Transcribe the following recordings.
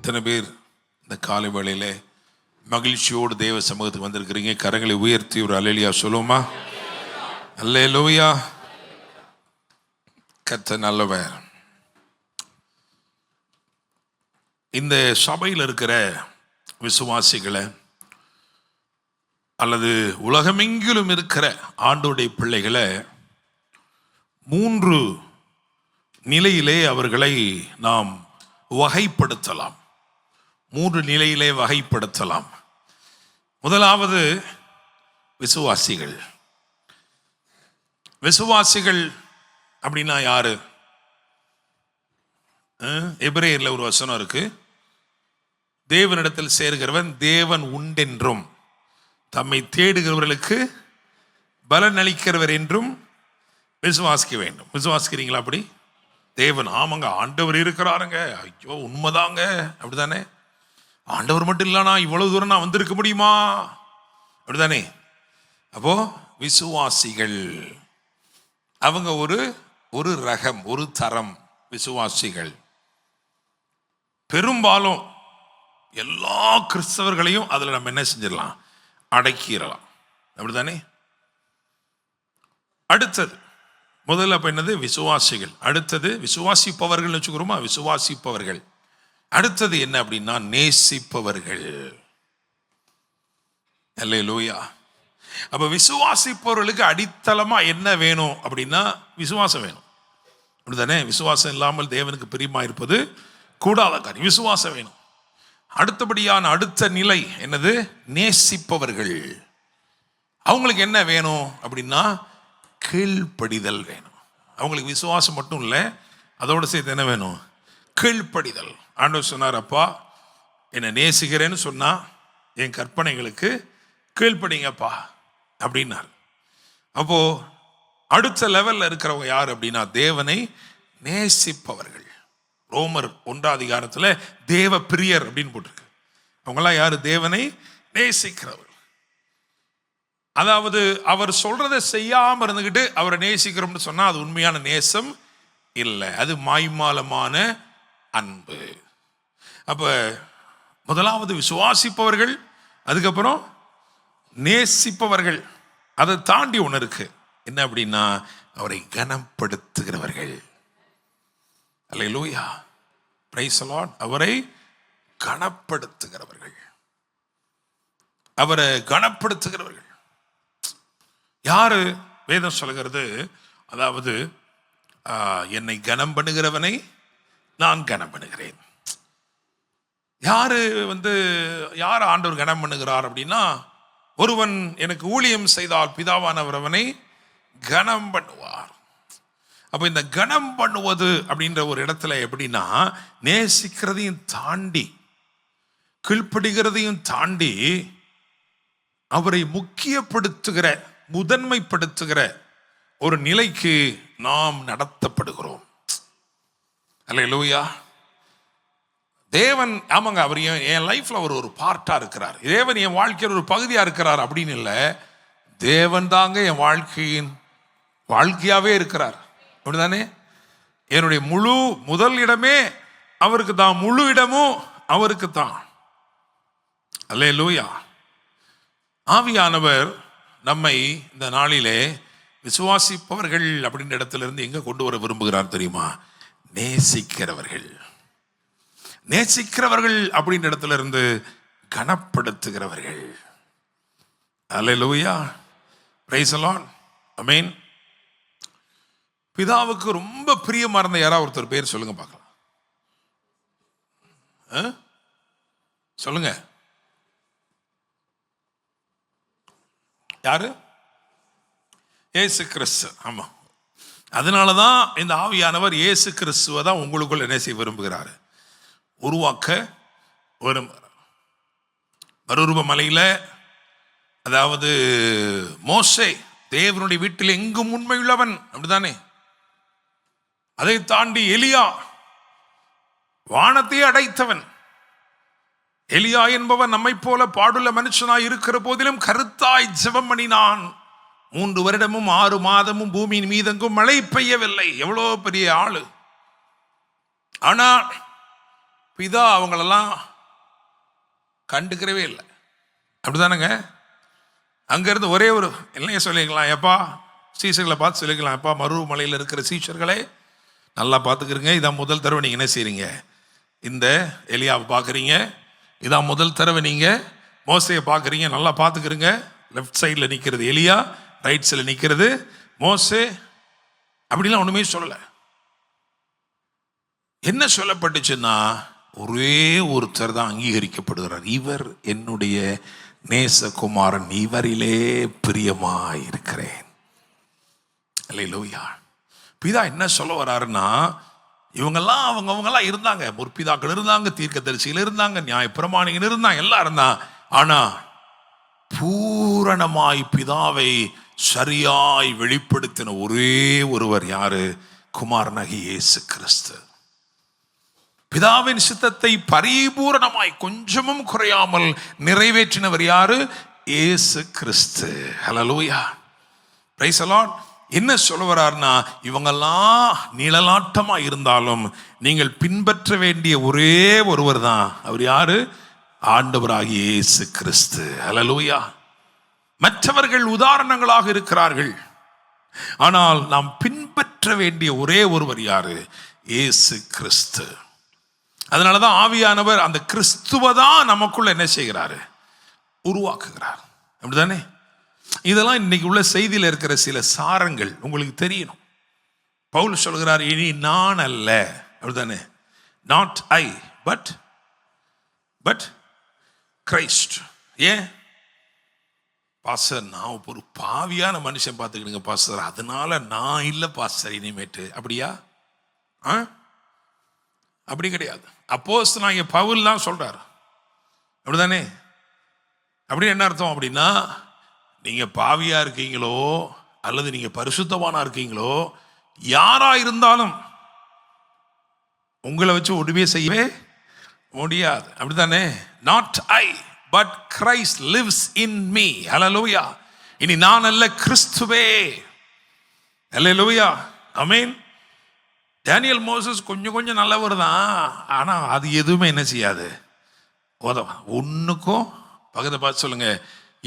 எத்தனை பேர் இந்த காலை வேளையிலே மகிழ்ச்சியோடு தேவ சமூகத்துக்கு வந்திருக்கிறீங்க? கரங்களை உயர்த்தி ஒரு அல்லேலூயா சொல்லுமா? அல்லேலூயா. கர்த்தர் நல்லவர். இந்த சபையில் இருக்கிற விசுவாசிகளை அல்லது உலகமெங்கிலும் இருக்கிற ஆண்டவருடைய பிள்ளைகளை 3 நிலையிலே அவர்களை நாம் வகைப்படுத்தலாம். 3 நிலையிலே வகைப்படுத்தலாம். முதலாவது விசுவாசிகள். விசுவாசிகள் அப்படின்னா யாரு? எபிரேயர்ல ஒரு வசனம் இருக்கு, தேவனிடத்தில் சேர்கிறவன் தேவன் உண்டென்றும் தம்மை தேடுகிறவர்களுக்கு பலன் அளிக்கிறவர் என்றும் விசுவாசிக்க வேண்டும். விசுவாசிக்கிறீங்களா? அப்படி தேவன், ஆமாங்க ஆண்டவர் இருக்கிறாருங்க, ஐயோ உண்மைதாங்க, அப்படிதானே? ஆண்டவர் மட்டும் இல்லைனா இவ்வளவு தூரம் நான் வந்திருக்க முடியுமா? அப்படிதானே? அப்போ விசுவாசிகள் அவங்க ஒரு ரகம், ஒரு தரம் விசுவாசிகள். பெரும்பாலும் எல்லா கிறிஸ்தவர்களையும் அதுல நம்ம என்ன செஞ்சிடலாம்? அடக்கிடலாம், அப்படிதானே? அடுத்தது முதல்ல அப்ப என்னது? விசுவாசிகள். அடுத்தது விசுவாசிப்பவர்கள் வச்சுக்கிறோமா? விசுவாசிப்பவர்கள். அடுத்தது என்ன அப்படின்னா நேசிப்பவர்கள். அல்லேலூயா. அப்ப விசுவாசிப்பவர்களுக்கு அடித்தளமா என்ன வேணும் அப்படின்னா விசுவாசம் வேணும், அப்படிதானே? விசுவாசம் இல்லாமல் தேவனுக்கு பிரியமா இருப்பது கூடாத காரியம். விசுவாசம் வேணும். அடுத்தபடியான அடுத்த நிலை என்னது? நேசிப்பவர்கள். அவங்களுக்கு என்ன வேணும் அப்படின்னா கீழ்ப்படிதல் வேணும். அவங்களுக்கு விசுவாசம் மட்டும் இல்லை, அதோடு சேர்த்து என்ன வேணும்? கீழ்ப்படிதல். ஆண்டவர் சொன்னார், அப்பா என்னை நேசிக்கிறேன்னு சொன்னா என் கற்பனைகளுக்கு கீழ்ப்படிங்கப்பா அப்படின்னார். அப்போ அடுத்த லெவல்ல இருக்கிறவங்க யார் அப்படின்னா தேவனை நேசிப்பவர்கள். ரோமர் 1 தேவ பிரியர் அப்படின்னு போட்டிருக்கு. அவங்கெல்லாம் யாரு? தேவனை நேசிக்கிறவர். அதாவது அவர் சொல்றதை செய்யாம இருந்துகிட்டு அவரை நேசிக்கிறோம்னு சொன்னா அது உண்மையான நேசம் இல்லை, அது மாய்மாலமான அன்பு. அப்ப முதலாவது விசுவாசிப்பவர்கள், அதுக்கப்புறம் நேசிப்பவர்கள். அதை தாண்டி ஒன்று இருக்கு. என்ன அப்படின்னா அவரை கனப்படுத்துகிறவர்கள். அல்லேலூயா, பிரைஸ் தி லார்ட். அவரை கனப்படுத்துகிறவர்கள். அவரை கனப்படுத்துகிறவர்கள் யாரு? வேதம் சொல்கிறது, அதாவது என்னை கனம் பண்ணுகிறவனை நான் கனம் பண்ணுகிறேன். யார் ஆண்டவர் கனம் பண்ணுகிறார் அப்படின்னா, ஒருவன் எனக்கு ஊழியம் செய்தால் பிதாவானவர் அவனை கனம் பண்ணுவார். அப்ப இந்த கனம் பண்ணுவது அப்படின்ற ஒரு இடத்துல எப்படின்னா நேசிக்கிறதையும் தாண்டி கீழ்ப்படுகிறதையும் தாண்டி அவரை முக்கியப்படுத்துகிற, முதன்மைப்படுத்துகிற ஒரு நிலைக்கு நாம் நடத்தப்படுகிறோம். அல்லேலூயா. தேவன், ஆமாங்க, அவர் என் லைஃப்ல அவர் ஒரு பார்ட்டா இருக்கிறார், தேவன் என் வாழ்க்கையில் ஒரு பகுதியா இருக்கிறார் அப்படின்னு இல்லை, தேவன் தாங்க என் வாழ்க்கையாவே இருக்கிறார், அப்படிதானே? என்னுடைய முதல் இடமே அவருக்கு தான், முழு இடமும் அவருக்கு தான். அல்லேலூயா. ஆவியானவர் நம்மை இந்த நாளிலே விசுவாசிப்பவர்கள் அப்படின்ற இடத்துல இருந்து எங்க கொண்டு வர விரும்புகிறார் தெரியுமா? நேசிக்கிறவர்கள். நேசிக்கிறவர்கள் அப்படின்ற இடத்துல இருந்து கனப்படுத்துகிறவர்கள். அல்லேலூயா, பிரைஸ் தி லார்ட், ஆமென். பிதாவுக்கு ரொம்ப பிரியமா இருந்த யாராவது ஒருத்தர் பேர் சொல்லுங்க பார்க்கலாம். சொல்லுங்க, யாரு? இயேசு கிறிஸ்து. ஆமா, அதனாலதான் இந்த ஆவியானவர் இயேசு கிறிஸ்துவை தான் உங்களுக்குள்ள என்ன செய்ய விரும்புகிறார்? உருவாக்க விரும்புகிறார். மறுரூப மலையில, அதாவது மோசே தேவனுடைய வீட்டில் எங்கும் உண்மையுள்ளவன், அப்படிதானே? அதை தாண்டி எலியா வானத்தை அடைத்தவன். எலியா என்பவன் நம்மை போல பாடுள்ள மனுஷனாய் இருக்கிற போதிலும் கருத்தாய் ஜெபம் பண்ணினான். 3 வருடமும் 6 மாதமும் பூமியின் மீதெங்கும் மழை பெய்யவில்லை. எவ்வளோ பெரிய ஆளு! ஆனா பிதா அவங்களெல்லாம் கண்டுக்கிறவே இல்லை. அப்படிதானங்க? அங்கேருந்து ஒரே ஒரு இல்லைங்க சொல்லிக்கலாம், எப்பா சீஷர்களை பார்த்து சொல்லிக்கலாம், எப்பா மருவமலையில் இருக்கிற சீஷர்களே நல்லா பார்த்துக்கிறீங்க. இதான் முதல் தடவை நீங்கள் என்ன செய்கிறீங்க, இந்த எலியாவை பார்க்குறீங்க. இதான் முதல் தடவை நீங்கள் மோசையை பார்க்குறீங்க, நல்லா பார்த்துக்கிறீங்க. லெஃப்ட் சைடில் நிற்கிறது எலியா, ரைட் சைடில் நிற்கிறது மோசே. அப்படிலாம் ஒன்றுமே சொல்லலை. என்ன சொல்லப்பட்டுச்சுன்னா, ஒரே ஒருத்தர் தான் அங்கீகரிக்கப்படுகிறார். இவர் என்னுடைய நேசகுமாரன், இவரிலே பிரியமாயிருக்கிறேன். அல்லேலூயா. பிதா என்ன சொல்ல வர்றாருன்னா, இவங்கெல்லாம் அவங்கெல்லாம் இருந்தாங்க, முற்பிதாக்கள் இருந்தாங்க, தீர்க்கதரிசிகள் இருந்தாங்க, நியாயப்பிரமாணிகள் இருந்தாங்க, எல்லாம் இருந்தாங்க. ஆனா பூரணமாய் பிதாவை சரியாய் வெளிப்படுத்தின ஒரே ஒருவர் யாரு? குமாரனாகிய இயேசு கிறிஸ்து. பிதாவின் சித்தத்தை பரிபூரணமாய் கொஞ்சமும் குறையாமல் நிறைவேற்றினவர் யாரு? இயேசு கிறிஸ்து. ஹல்லேலூயா, பிரைஸ் தி லார்ட். என்ன சொல்ல வர்றாருன்னா, இவங்கெல்லாம் நிழலாட்டமா இருந்தாலும் நீங்கள் பின்பற்ற வேண்டிய ஒரே ஒருவர் தான். அவர் யாரு? ஆண்டவராகிய இயேசு கிறிஸ்து. ஹல்லேலூயா. மற்றவர்கள் உதாரணங்களாக இருக்கிறார்கள், ஆனால் நாம் பின்பற்ற வேண்டிய ஒரே ஒருவர் யாரு? இயேசு கிறிஸ்து. அதனாலதான் ஆவியானவர் அந்த கிறிஸ்துவை தான் நமக்குள்ள என்ன செய்கிறாரு? உருவாக்குகிறார். அப்படிதானே? இதெல்லாம் இன்னைக்கு உள்ள செய்தியில் இருக்கிற சில சாரங்கள் உங்களுக்கு தெரியணும். பவுல் சொல்கிறார், இனி நான் அல்ல, அப்படிதானே? Not I but Christ. ஏன் பாஸ்டர், நான் ஒரு பாவியான மனுஷன் பார்த்துக்கிடுங்க பாஸ்டர், அதனால நான் இல்லை பாஸ்டர் இனிமேட்டு. அப்படியா? அப்படி கிடையாது. அப்போஸ்தலனாகிய பவுல் தான் சொல்றாரு, அப்படிதானே? அப்படின்னு என்ன அர்த்தம் அப்படின்னா, நீங்க பாவியா இருக்கீங்களோ அல்லது நீங்க பரிசுத்தவானா இருக்கீங்களோ, யாரா இருந்தாலும் உங்களை வச்சு ஒன்றுமே செய்யவே முடியாது. அப்படித்தானே? Not I but Christ lives in me. Hallelujah. இனி நான் அல்ல, கிறிஸ்துவே. ஹல்லேலூயா, ஆமென். டேனியல் மோசஸ் கொஞ்சம் நல்லவர் தான், ஆனா அது எதுவுமே என்ன செய்யாது, உதவ. ஒன்றுக்கும் பக்கத்தை பார்த்து சொல்லுங்க,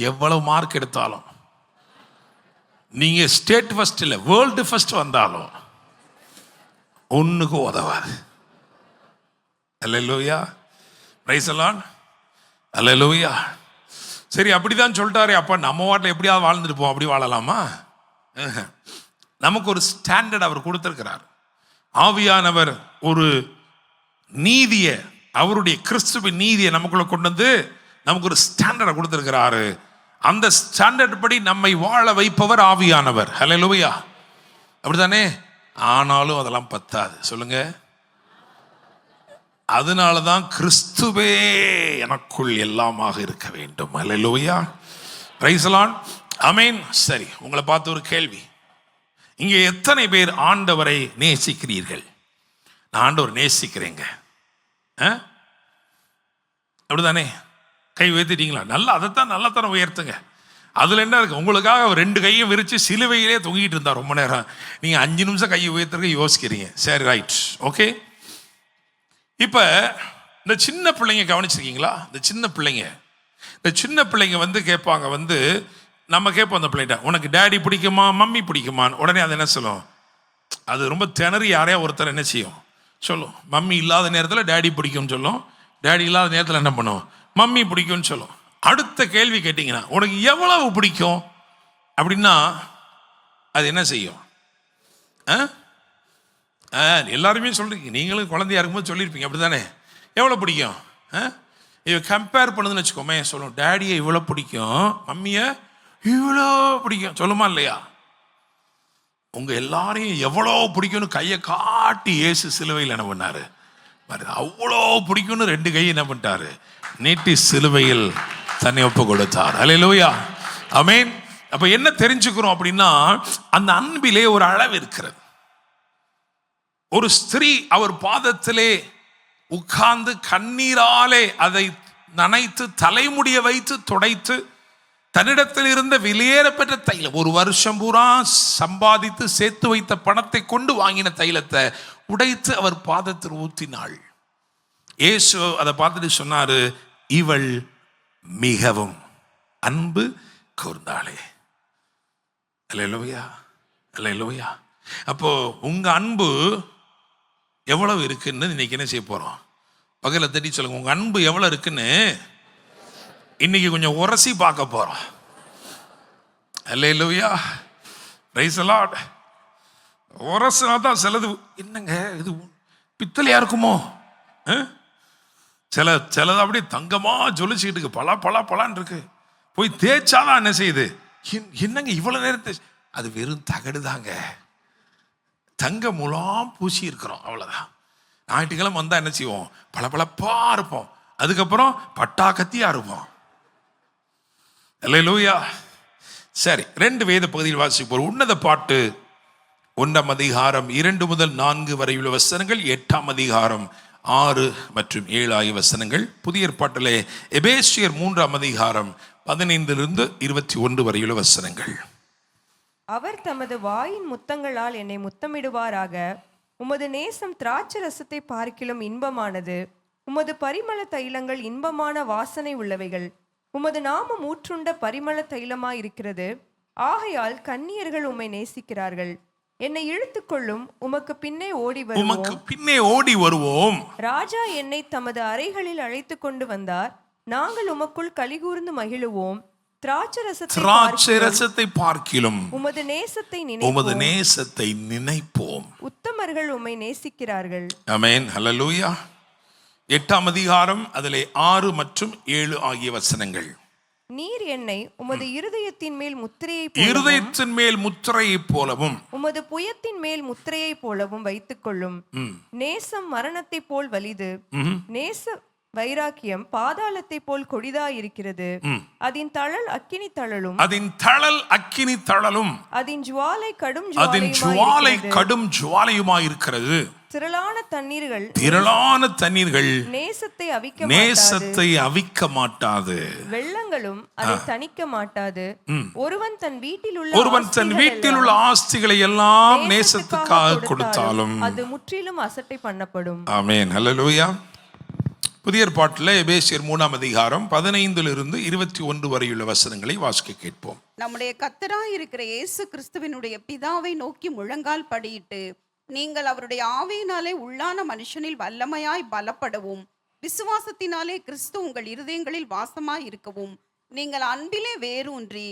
எவ்வளவு மார்க் எடுத்தாலும், நீங்க ஸ்டேட் ஃபர்ஸ்ட் இல்லை வேர்ல்டு ஃபர்ஸ்ட் வந்தாலும் ஒன்றுக்கும் உதவாது. அல்லேலூயா, பிரைஸ் தி லார்ட். அல்லேலூயா. சரி, அப்படிதான் சொல்லிட்டாரு. அப்ப நம்ம வாட்டில் எப்படியாவது வாழ்ந்துட்டு போவோம். அப்படி வாழலாமா? நமக்கு ஒரு ஸ்டாண்டர்ட் அவர் கொடுத்திருக்கிறார். ஆவியானவர் ஒரு நீதியை, அவருடைய கிறிஸ்துவின் நீதியை நமக்குள்ள கொண்டு வந்து நமக்கு ஒரு ஸ்டாண்டர்டை கொடுத்திருக்கிறாரு. அந்த ஸ்டாண்டர்ட் படி நம்மை வாழ வைப்பவர் ஆவியானவர். ஹல்லேலூயா, அப்படித்தானே? ஆனாலும் அதெல்லாம் பத்தாது. சொல்லுங்க. அதனாலதான் கிறிஸ்துவே எனக்குள் எல்லாமாக இருக்க வேண்டும். ஹல்லேலூயா, பிரைஸ் தி லார்ட், ஆமென். சரி, உங்களை பார்த்து ஒரு கேள்வி. இங்கே எத்தனை பேர் ஆண்டவரை நேசிக்கிறீர்கள்? நான் ஆண்டவர் நேசிக்கிறேங்க, அப்படிதானே? கை உயர்த்திட்டீங்களா? நல்லா, அதைத்தான் நல்லத்தனம் உயர்த்துங்க. அதுல என்ன இருக்கு? உங்களுக்காக அவர் 2 கையும் விரிச்சு சிலுவையிலே தொங்கிட்டு இருந்தார் ரொம்ப நேரம். நீங்க 5 நிமிஷம் கையை உயர்த்துறதுக்கு யோசிக்கிறீங்க. சரி, ரைட், ஓகே. இப்ப இந்த சின்ன பிள்ளைங்க கவனிச்சிருக்கீங்களா? இந்த சின்ன பிள்ளைங்க வந்து கேட்பாங்க, வந்து நம்ம கேட்போம் அந்த பிள்ளைகிட்ட, உனக்கு டேடி பிடிக்குமா மம்மி பிடிக்குமான்னு. உடனே அது என்ன சொல்லும்? அது ரொம்ப திணறி யாரையா ஒருத்தர் என்ன செய்யும்? சொல்லும். மம்மி இல்லாத நேரத்தில் டேடி பிடிக்கும்னு சொல்லும், டேடி இல்லாத நேரத்தில் என்ன பண்ணும்? மம்மி பிடிக்கும்னு சொல்லும். அடுத்த கேள்வி கேட்டிங்கன்னா, உனக்கு எவ்வளவு பிடிக்கும் அப்படின்னா அது என்ன செய்யும்? எல்லாருமே சொல்றீங்க, நீங்களும் குழந்தையா இருக்கும்போது சொல்லியிருப்பீங்க, அப்படிதானே? எவ்வளோ பிடிக்கும்? இவ கம்பேர் பண்ணுதுன்னு வச்சுக்கோமே, சொல்லும் டேடியை இவ்வளோ பிடிக்கும், மம்மியை இவ்வளோ பிடிக்கும், சொல்லுமா இல்லையா? உங்க எல்லாரையும் எவ்வளோ பிடிக்கும்னு கையை காட்டி இயேசு சிலுவையில் என்ன பண்ணாரு? அவ்வளோ பிடிக்கும்னு 2 கையை என்ன பண்ணிட்டாரு? நீட்டி சிலுவையில் தன்னை ஒப்பு கொடுத்தார். அல்லேலூயா, ஆமென். அப்ப என்ன தெரிஞ்சுக்கிறோம் அப்படின்னா, அந்த அன்பிலே ஒரு அளவு இருக்கிறது. ஒரு ஸ்திரீ அவர் பாதத்திலே உட்கார்ந்து கண்ணீராலே அதை நனைத்து தலைமுடிய வைத்து துடைத்து தன்னிடத்தில் இருந்த வெளியேறப்பெற்ற தைலம், 1 வருஷம் பூரா சம்பாதித்து சேர்த்து வைத்த பணத்தை கொண்டு வாங்கின தைலத்தை உடைத்து அவர் பாதத்தில் ஊற்றினாள். இயேசு அதை பார்த்துட்டு சொன்னாரு, இவள் மிகவும் அன்பு கூர்ந்தாளே. அல்லேலூயா, அல்லேலூயா. அப்போ உங்க அன்பு எவ்வளவு இருக்குன்னு இன்னைக்கு என்ன செய்ய போறோம்? பகல தட்டி சொல்லுங்க, உங்க அன்பு எவ்வளவு இருக்குன்னு இன்னைக்கு கொஞ்சம் உரசி பார்க்க போறோம். அல்லேலூயா, பிரைஸ் தி லார்ட். உரசினா தான் சிலது என்னங்க இது பித்தளையா இருக்குமோ, சிலது அப்படியே தங்கமா ஜொலிச்சுக்கிட்டு இருக்கு, பலா பலா பலான் இருக்கு. போய் தேய்ச்சாதான் என்ன செய்யுது, என்னங்க இவ்வளவு நேரத்தை, அது வெறும் தகடு தாங்க, தங்க முலாம் பூசி இருக்கிறோம், அவ்வளவுதான். ஞாயிற்றுக்கிழமை வந்தா என்ன செய்வோம், பல பலப்பா இருப்போம், அதுக்கப்புறம் பட்டா கத்தியா இருப்போம். அல்லேலூயா. சரி, 2 வேத பகுதியில் வாசிப்போம். உன்னத பாட்டு 1ஆம் அதிகாரம் 2 முதல் 4 வரையுள்ள வசனங்கள், 8ஆம் அதிகாரம் 6 மற்றும் 7 ஆகிய வசனங்கள். புதிய ஏற்பாட்டிலே எபேசியர் 3ஆம் அதிகாரம் 15 21 வரையுள்ள வசனங்கள். அவர் தமது வாயின் முத்தங்களால் என்னை முத்தமிடுவாராக. உமது நேசம் திராட்சை ரசத்தை பார்க்கிலும் இன்பமானது. உமது பரிமள தைலங்கள் இன்பமான வாசனை உள்ளவைகள். உமது நாமம் ஊற்றுண்ட பரிமள தைலமாயிருக்கிறது. ஆகையால் கன்னியர்கள் உம்மை நேசிக்கிறார்கள். என்னை இழுத்துக்கொள்ளும், உமக்கு பின்னே ஓடி வருவோம். ராஜா என்னை தமது அறைகளில் அழைத்து கொண்டு வந்தார். நாங்கள் உமக்குள் கலிகூர்ந்து மகிழுவோம். திராட்சை ரசத்தை பார்க்கிலும் உமது நேசத்தை நினைப்போம். உத்தமர்கள் உம்மை நேசிக்கிறார்கள். ஆமென், ஹல்லேலூயா. 8ஆம் அதிகாரம் அதிலே 6 மற்றும் 7 ஆகிய வசனங்கள். நீர் என்னை உமது இருதயத்தின் மேல் முத்திரையைப் போலவும் உமது புயத்தின் மேல் முத்திரையைப் போலவும் வைத்துக் கொள்ளும். நேசம் மரணத்தை போல் வலிது, நேச வைராக்கியம் பாதாளத்தை போல் கொடிதாயிருக்கிறது. அதன் தழல் அக்கினி தழலும் அதன் ஜுவாலை கடும் ஜுவாலையுமாயிருக்கிறது. திரளான தண்ணீர்கள் நேசத்தை அவிக்க மாட்டாது. வெள்ளங்களும் அதை தணிக்க மாட்டாது. ஒருவன் தன் வீட்டில் உள்ள ஆஸ்திகளை எல்லாம் நேசத்துக்காக கொடுத்தாலும் அது முற்றிலும் அசட்டை பண்ணப்படும். ஆமென், ஹல்லேலூயா. புதிய ஏற்பாட்டில் எபேசியர் 3ஆம் அதிகாரம் 15 21 வரையுள்ள வசனங்களை வாசிக்க கேட்போம். நம்முடைய கர்த்தராய் இருக்கிற இயேசு கிறிஸ்துவினுடைய பிதாவை நோக்கி முழங்கால் படியிட்டு, நீங்கள் அவருடைய ஆவியினாலே உள்ளான மனுஷனில் வல்லமையாய் பலப்படவும், விசுவாசத்தினாலே கிறிஸ்து உங்கள் இருதயங்களில் வாசமாய் இருக்கவும், நீங்கள் அன்பிலே வேரூன்றி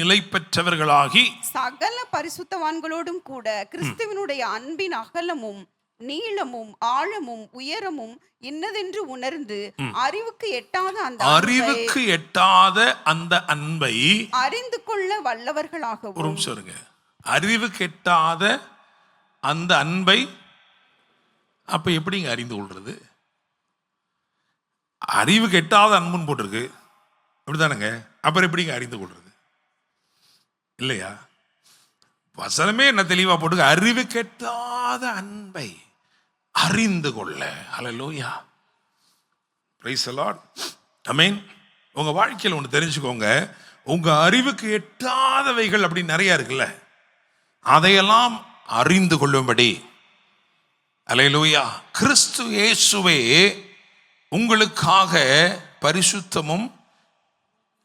நிலை பெற்றவர்களாகி சகல பரிசுத்தவான்களோடும் கூட கிறிஸ்துவினுடைய அன்பின் அகலமும் நீளமும் ஆழமும் உயரமும் இன்னதென்று உணர்ந்து அறிவுக்கு எட்டாத அந்த அன்பை அறிந்து கொள்ள வல்லவர்களாகவும். சொல்லுங்க, அறிவுக்கு எட்டாத அந்த அன்பை அப்ப எப்படிங்க அறிந்து கொள்றது? அறிவுக்கு எட்டாத அன்புன்னு போட்டிருக்கு, அப்படித்தானுங்க. அப்புறம் எப்படிங்க அறிந்து கொள்றது? இல்லையா? வசனமே என்ன தெளிவா போட்டு, அறிவுக்கு எட்டாத அன்பை அறிந்து கொள்ள. ஹல்லேலூயா, பிரைஸ் தி லார்ட். ஆமென். உங்க வாழ்க்கையில் ஒன்று தெரிஞ்சுக்கோங்க, உங்க அறிவுக்கு எட்டாதவைகள் அப்படி நிறைய இருக்குல்ல, அதையெல்லாம் அறிந்து கொள்ளும்படி ஹல்லேலூயா கிறிஸ்து இயேசுவே உங்களுக்காக பரிசுத்தமும்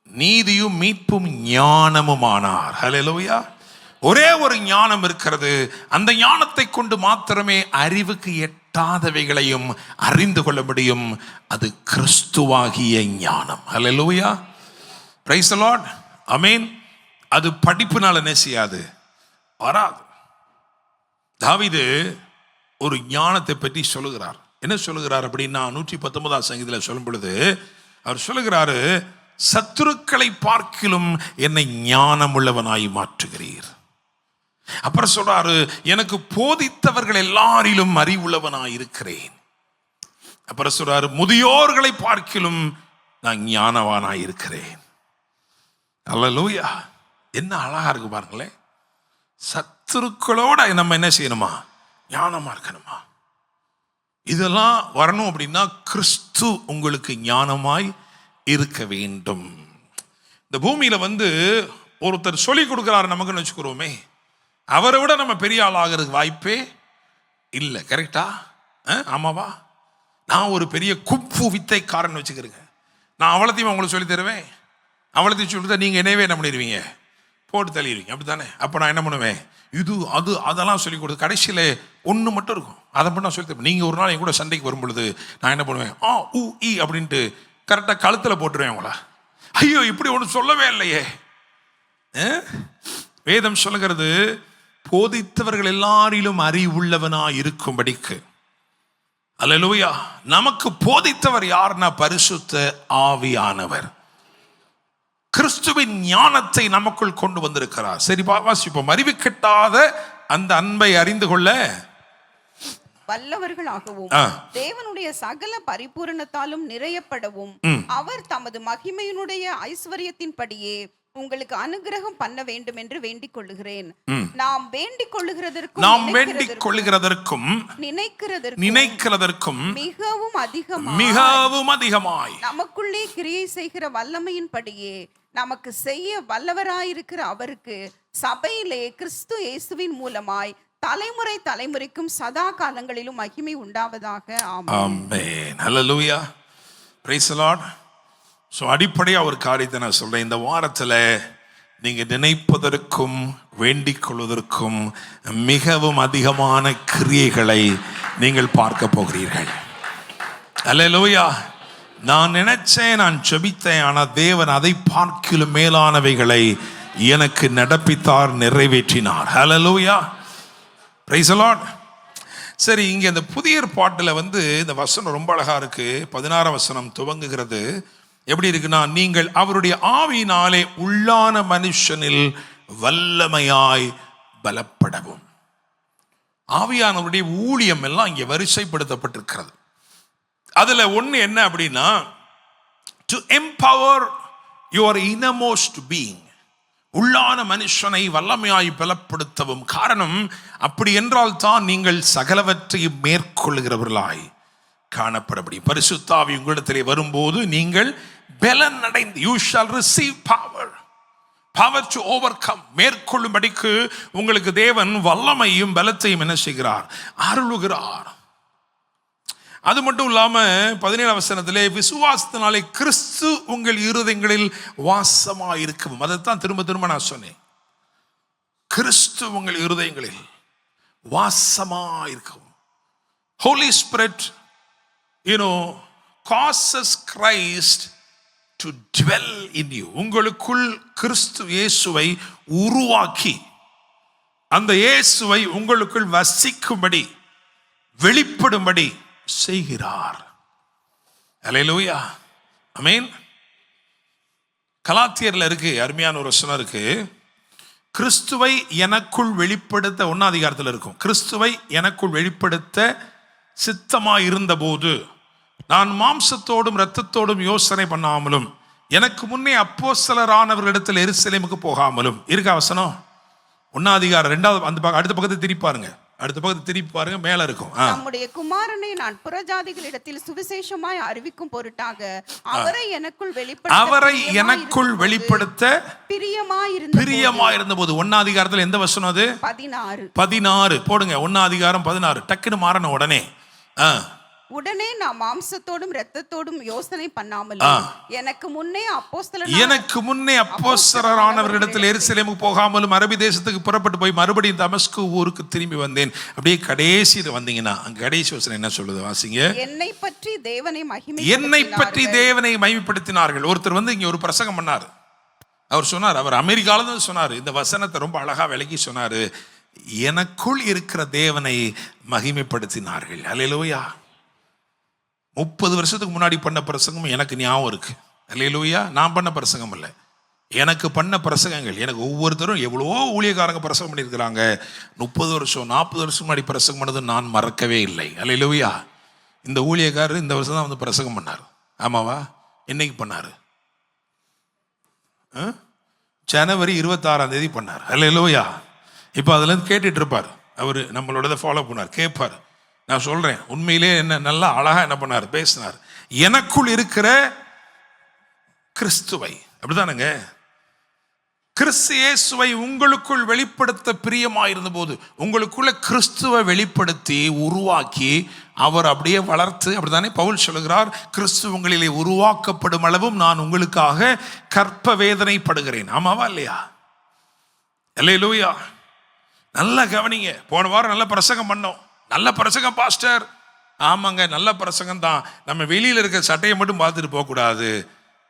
நீதியும் மீட்பும் ஞானமும் ஆனார். ஹல்லேலூயா. ஒரே ஒரு ஞானம் இருக்கிறது, அந்த ஞானத்தை கொண்டு மாத்திரமே அறிவுக்கு எட்டாதவைகளையும் அறிந்து கொள்ள முடியும். அது கிறிஸ்துவாகிய ஞானம். ஹல்லேலூயா, பிரைஸ் தி லார்ட். ஆமென். அது படிப்புனால என்ன செய்யாது, வராது. தாவீது ஒரு ஞானத்தை பற்றி சொல்லுகிறார். என்ன சொல்லுகிறார் அப்படின்னா, 119ஆம் சங்கீதத்தில் சொல்லும் பொழுது அவர் சொல்லுகிறாரு, சத்துருக்களை பார்க்கிலும் என்னை ஞானம் உள்ளவனாய் மாற்றுகிறீர். அப்புறம் சொல்றாரு, எனக்கு போதித்தவர்கள் எல்லாரிலும் அறிவுள்ளவனாய் இருக்கிறேன். அப்புறம் சொல்றாரு, முதியோர்களை பார்க்கிலும் நான் ஞானவானாய் இருக்கிறேன். அல்லேலூயா. என்ன அழகா இருக்கு பாருங்களேன். சத்துருக்களோட நம்ம என்ன செய்யணுமா, ஞானமா இருக்கணுமா. இதெல்லாம் வரணும் அப்படின்னா கிறிஸ்து உங்களுக்கு ஞானமாய் இருக்க வேண்டும். இந்த பூமியில ஒருத்தர் சொல்லி கொடுக்கிறாரு நமக்குன்னு வச்சுக்கிறோமே, அவரை விட நம்ம பெரிய ஆள் ஆகிறதுக்கு வாய்ப்பே இல்லை. கரெக்டா? ஆமாவா? நான் ஒரு பெரிய குப்பு வித்தைக்காரன் வச்சுக்கிறேங்க. நான் அவ்வளோத்தையும் உங்களுக்கு சொல்லி தருவேன். அவ்வளோத்தையும் சொல்லி தான் நீங்கள் என்னவே என்ன பண்ணிடுவீங்க, போட்டு தள்ளிடுவீங்க, அப்படி தானே? அப்போ நான் என்ன பண்ணுவேன், இது அது அதெல்லாம் சொல்லி கொடுத்து கடைசியில் ஒன்று மட்டும் இருக்கும், அதை மட்டும் நான் சொல்லி தருவேன். நீங்கள் ஒரு நாள் என் கூட சண்டைக்கு வரும் பொழுது நான் என்ன பண்ணுவேன், இ அப்படின்ட்டு கரெக்டாக கழுத்தில் போட்டுருவேன் உங்களா. ஐயோ இப்படி ஒன்று சொல்லவே இல்லையே. வேதம் சொல்லுகிறது, போதித்தவர்கள் எல்லாரிலும் அறிவுள்ளவனா இருக்கும்படிக்கு. அல்லேலூயா. நமக்கு போதித்தவர் யாருன்னா பரிசுத்த ஆவியானவர். கிறிஸ்துவின் ஞானத்தை நமக்குள் கொண்டு வந்திருக்கிறார். சரி வாசிப்போம். அறிவு கெட்டாத அந்த அன்பை அறிந்து கொள்ள வல்லவர்களாகவும் தேவனுடைய சகல பரிபூரணத்தாலும் நிறையப்படவும் அவர் தமது மகிமையினுடைய ஐஸ்வர்யத்தின்படியே உங்களுக்கு அனுகிரகம் பண்ண வேண்டும் என்று வேண்டிக் கொள்ளுகிறேன். நாம் வேண்டிக் கொள்ளுகிறதற்கும் நினைக்கிறதற்கும் மிகவும் அதிகமாய் நமக்குள்ளே கிரியை செய்கிற வல்லமையின்படியே நமக்கு செய்ய வல்லவராயிருக்கிற அவருக்கு சபையிலே கிறிஸ்து இயேசுவின் மூலமாய் தலைமுறை தலைமுறைக்கும் சதா காலங்களிலும் மகிமை உண்டாவதாக. Amen. Hallelujah. Praise the Lord. So அடிப்படையாக ஒரு காரியத்தை நான் சொல்கிறேன். இந்த வாரத்தில் நீங்கள் நினைப்பதற்கும் வேண்டிக் கொள்வதற்கும் மிகவும் அதிகமான கிரியைகளை நீங்கள் பார்க்க போகிறீர்கள். அல்லேலூயா. நான் நினைச்சேன், நான் ஜெபித்தேன், ஆனால் தேவன் அதை பார்க்கிலும் மேலானவைகளை எனக்கு நடப்பித்தார், நிறைவேற்றினார். அல்லேலூயா. Praise the Lord. சரி, இங்கே இந்த புதிய ஏற்பாட்டில் இந்த வசனம் ரொம்ப அழகா இருக்கு. 16 வசனம் துவங்குகிறது. எப்படி இருக்குன்னா, நீங்கள் அவருடைய ஆவியினாலே உள்ளான மனுஷனில் வல்லமையாய் பலப்படவும். ஆவியானவருடைய ஊழியம் எல்லாம் இங்கே வரிசைப்படுத்தப்பட்டிருக்கிறது. அதுல ஒண்ணு என்ன அப்படின்னா, to empower your innermost being. உள்ளான மனுஷனை வல்லமையாய் பலப்படுத்தவும். காரணம், அப்படி என்றால் தான் நீங்கள் சகலவற்றையும் மேற்கொள்ளுகிறவர்களாய் காணப்பட முடியும். பரிசுத்த ஆவி உங்களிடத்திலே வரும்போது நீங்கள் பலன் அடைந்து, you shall receive power to overcome. மேற்கொள்ளும்படிக்கு உங்களுக்கு தேவன் வல்லமையும் பலத்தையும் என்ன செய்கிறார், அருளுகிறார். அது மட்டும் இல்லாம 17 வசனத்திலே விசுவாசத்தினாலே கிறிஸ்து உங்கள் இருதயங்களில் வாசமாயிருக்கும். அதைத்தான் திரும்ப திரும்ப நான் சொன்னேன். கிறிஸ்து உங்கள் இருதயங்களில் வாசமாயிருக்கும். Holy Spirit causes Christ to dwell in you. உங்களுக்குள் கிறிஸ்து இயேசுவை உருவாக்கி அந்த இயேசுவை உங்களுக்குள் வசிக்கும்படி, வெளிப்படும்படி செய்கிறார். அல்லேலூயா. ஆமென். கலாத்தியர்ல இருக்கு, அருமையான ஒரு வசனம் இருக்கு. கிறிஸ்துவை எனக்குள் வெளிப்படுத்த, 1ஆம் அதிகாரத்தில் இருக்கும். கிறிஸ்துவை எனக்குள் வெளிப்படுத்த சித்தமாய் இருந்தபோது நான் மாம்சத்தோடும் இரத்தத்தோடும் யோசனை பண்ணாமலும் எனக்கு முன்னே அப்போஸ்தலரானவர்களிடத்தில் எருசலேமுக்கு போகாமலும் இருக்கா வசனம். 1ஆம் அதிகாரம் 2வது அடுத்த பக்கத்தை திருப்பி பாருங்க, மேல இருக்கும். நம்முடைய குமாரனை நான் புறஜாதிகளிடத்தில் சுவிசேஷமாய் அறிவிக்கும் பொருட்டாக அவரை எனக்குள் வெளிப்படுத்த பிரியமாயிருந்த போது. 1ஆம் அதிகாரத்தில் எந்த வசனம் அது? 16 போடுங்க. 1ஆம் அதிகாரம் 16. டக்குன்னு மாறன உடனே நான் மாம்சத்தோடும் இரத்தத்தோடும் யோசனை பண்ணாமலும் எனக்கு முன்னே அப்போஸ்தலரானவர்களிடத்தில் எருசலேமுக்கு போகாமலும் அரபி தேசத்துக்கு புறப்பட்டு போய் மறுபடியும் தமஸ்கு ஊருக்கு திரும்பி வந்தேன். அப்படியே கடைசியில் வந்தீங்கன்னா அங்க கடைசி வசனம் என்ன சொல்லுது, வாசிங்க. என்னை பற்றி தேவனை மகிமைப்படுத்தினார்கள். ஒருத்தர் இங்க ஒரு பிரசங்கம் பண்ணார். அவர் சொன்னார், அவர் அமெரிக்கால சொன்னார், இந்த வசனத்தை ரொம்ப அழகா விளக்கி சொன்னாரு. எனக்குள் இருக்கிற தேவனை மகிமைப்படுத்தினார்கள். அல்லேலூயா. 30 வருஷத்துக்கு முன்னாடி பண்ண பிரசங்கம் எனக்கு ஞாபகம் இருக்கு. அல்லேலூயா. நான் பண்ண பிரசங்கம் இல்லை, எனக்கு பண்ண பிரசங்கங்கள். எனக்கு ஒவ்வொருத்தரும் எவ்வளவோ ஊழியக்காரங்க பிரசங்கம் பண்ணியிருக்கிறாங்க. 30 வருஷம் 40 வருஷம் முன்னாடி பிரசங்கம் பண்ணது நான் மறக்கவே இல்லை. அல்லேலூயா. இந்த ஊழியக்காரர் இந்த வருஷம் தான் பிரசங்கம் பண்ணார். ஆமாவா? என்னைக்கு பண்ணாரு? ஜனவரி 26ஆம் தேதி பண்ணார். அல்லேலூயா. இப்போ அதுலேருந்து கேட்டுட்டு இருப்பார். அவர் நம்மளோட ஃபாலோ பண்ணார், கேட்பார். நான் சொல்றேன், உண்மையிலே என்ன நல்லா அழகா என்ன பண்ணார், பேசினார். எனக்குள் இருக்கிற கிறிஸ்துவை, அப்படிதானுங்க, கிறிஸ்து இயேசுவை உங்களுக்குள் வெளிப்படுத்த பிரியமாயிருந்த போது, உங்களுக்குள்ள கிறிஸ்துவை வெளிப்படுத்தி உருவாக்கி அவர் அப்படியே வளர்த்து, அப்படித்தானே பவுல் சொல்லுகிறார், கிறிஸ்து உங்களிலே உருவாக்கப்படும் அளவும் நான் உங்களுக்காக கற்ப வேதனைப்படுகிறேன். ஆமாவா இல்லையா? அல்லேலூயா. நல்லா கவனிங்க. போன வாரம் நல்ல பிரசங்கம் பண்ணோம். நல்ல பிரசங்கம் பாஸ்டர். ஆமாங்க, நல்ல பிரசங்கம் தான். நம்ம வெளியில் இருக்க சட்டையை மட்டும் பார்த்துட்டு போகக்கூடாது.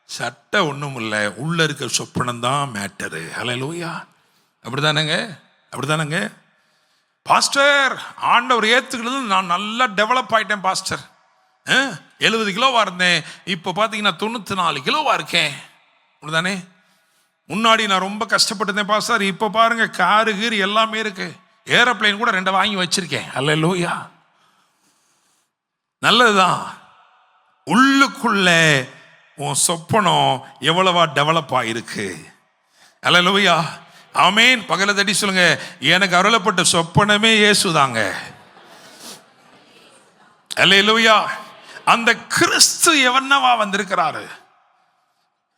சட்டை ஒன்றும் இல்லை, உள்ள இருக்க சொப்பனம் தான் மேட்டரு. அல்லேலூயா. அப்படிதானங்க? அப்படிதானங்க பாஸ்டர்? ஆண்டவர் ஏற்றுக்கிறது நான் நல்லா டெவலப் ஆகிட்டேன் பாஸ்டர். 70 கிலோவா இருந்தேன், இப்போ பார்த்தீங்கன்னா 94 கிலோவா இருக்கேன். அப்படிதானே? முன்னாடி நான் ரொம்ப கஷ்டப்பட்டிருந்தேன் பாஸ்டர், இப்போ பாருங்க காரு கீரு எல்லாமே இருக்கு. ஏரோப்ளைன் கூட 2 வாங்கி வச்சிருக்கேன். அல்லேலூயா. நல்லதுதான். உள்ளுக்குள்ள உன் சொப்பனம் எவ்வளவா டெவலப் ஆகிருக்கு. அல்லேலூயா. ஆமேன். பகல தட்டி சொல்லுங்க, எனக்கு அருளப்பட்ட சொப்பனமே இயேசுதாங்க. அல்லேலூயா. அந்த கிறிஸ்து எவனவா வந்திருக்கிறாரு.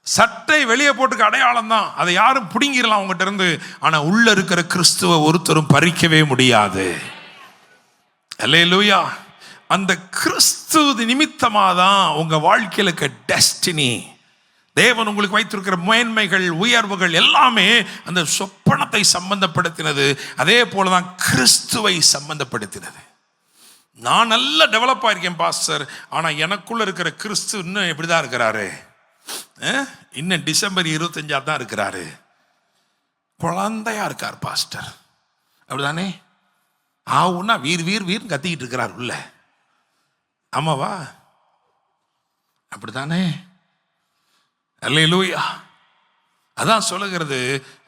சட்டை வெளியே போட்டுக்க அடையாளம் தான், அதை யாரும் பிடுங்கிடலாம் உங்ககிட்ட இருந்து. ஆனா உள்ள இருக்கிற கிறிஸ்துவை ஒருத்தரும் பறிக்கவே முடியாது. அல்லேலூயா. அந்த கிறிஸ்து நிமித்தமாக தான் உங்க வாழ்க்கையில் இருக்க டெஸ்டினி, தேவன் உங்களுக்கு வைத்திருக்கிற மேன்மைகள் உயர்வுகள் எல்லாமே அந்த சொப்பனத்தை சம்பந்தப்படுத்தினது. அதே போலதான் கிறிஸ்துவை சம்பந்தப்படுத்தினது. நான் நல்லா டெவலப் ஆயிருக்கேன் பாஸ்டர், ஆனா எனக்குள்ள இருக்கிற கிறிஸ்து இன்னும் எப்படிதான் இருக்கிறாரு? இன்னும் டிசம்பர் 25 தான் இருக்கிறாரு. குழந்தையா இருக்கார் பாஸ்டர். அப்படிதானே? ஆவுன்னா வீர் வீர் வீர் கத்திக்கிட்டு இருக்கிறார் உள்ள. ஆமாவா? அப்படித்தானே? அல்லேலூயா. அதான் சொல்லுகிறது,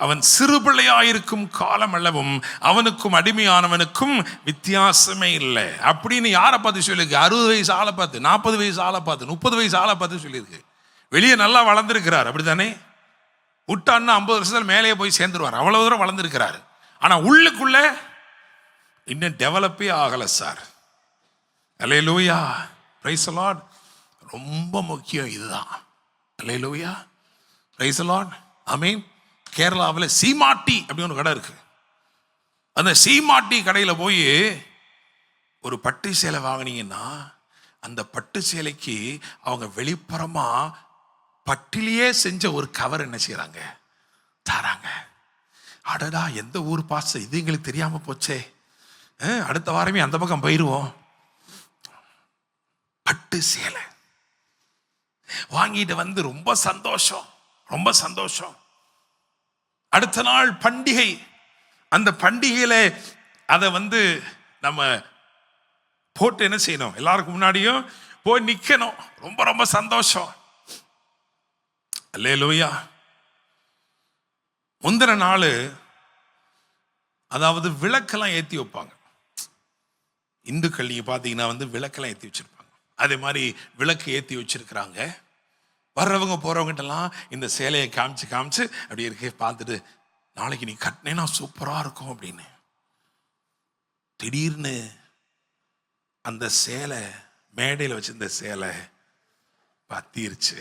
அவன் சிறுபிள்ளையாயிருக்கும் காலம் அளவும் அவனுக்கும் அடிமையானவனுக்கும் வித்தியாசமே இல்லை அப்படின்னு யாரை பார்த்து சொல்லியிருக்கு? 60 வயசு ஆளை பார்த்து, 40 வயசு ஆளை பார்த்து, 30 வயசு ஆளை பார்த்து சொல்லியிருக்கு. வெளியே நல்லா வளர்ந்துருக்கிறார். அப்படித்தானே? விட்டான்னா 50 வருஷத்துல மேலேயே போய் சேர்ந்துருவார். அவ்வளவு தூரம் வளர்ந்துருக்கிறாரு. ஆனா உள்ளுக்குள்ள இன்னும் டெவலப்பே ஆகலை sir. Hallelujah. Praise the Lord. ரொம்ப முக்கியம் இதுதான். Hallelujah. Praise the Lord. Amen. கேரளாவில் சீமாட்டி அப்படின்னு ஒரு கடை இருக்கு. அந்த சீமாட்டி கடையில் போய் ஒரு பட்டு சேலை வாங்கினீங்கன்னா அந்த பட்டு சேலைக்கு அவங்க வெளிப்புறமா பட்டிலேயே செஞ்ச ஒரு கவர் என்ன செய்யறாங்க? தராங்க. அடடா, எந்த ஊர் பாஸ் இது எங்களுக்கு தெரியாம போச்சே, அடுத்த வாரமே அந்த பக்கம் போயிடுவோம். பட்டு சேலை வாங்கிட்டு வந்து ரொம்ப சந்தோஷம், ரொம்ப சந்தோஷம். அடுத்த நாள் பண்டிகை. அந்த பண்டிகையில அதை வந்து நம்ம போட்டு என்ன செய்யணும்? எல்லாருக்கும் முன்னாடியும் போய் நிக்கணும். ரொம்ப ரொம்ப சந்தோஷம். அல்லேலூயா. முந்தின நாள் அதாவது விளக்கெல்லாம் ஏற்றி வைப்பாங்க. இந்துக்கள் நீங்க பார்த்தீங்கன்னா வந்து விளக்கெல்லாம் ஏற்றி வச்சிருப்பாங்க. அதே மாதிரி விளக்கு ஏற்றி வச்சிருக்கிறாங்க. வர்றவங்க போறவங்ககிட்டலாம் இந்த சேலையை காமிச்சு காமிச்சு அப்படி இருக்கே பார்த்துட்டு, நாளைக்கு நீ கட்டினேன்னா சூப்பரா இருக்கும் அப்படின்னு. திடீர்னு அந்த சேலை, மேடையில் வச்சிருந்த சேலை பத்திருச்சு.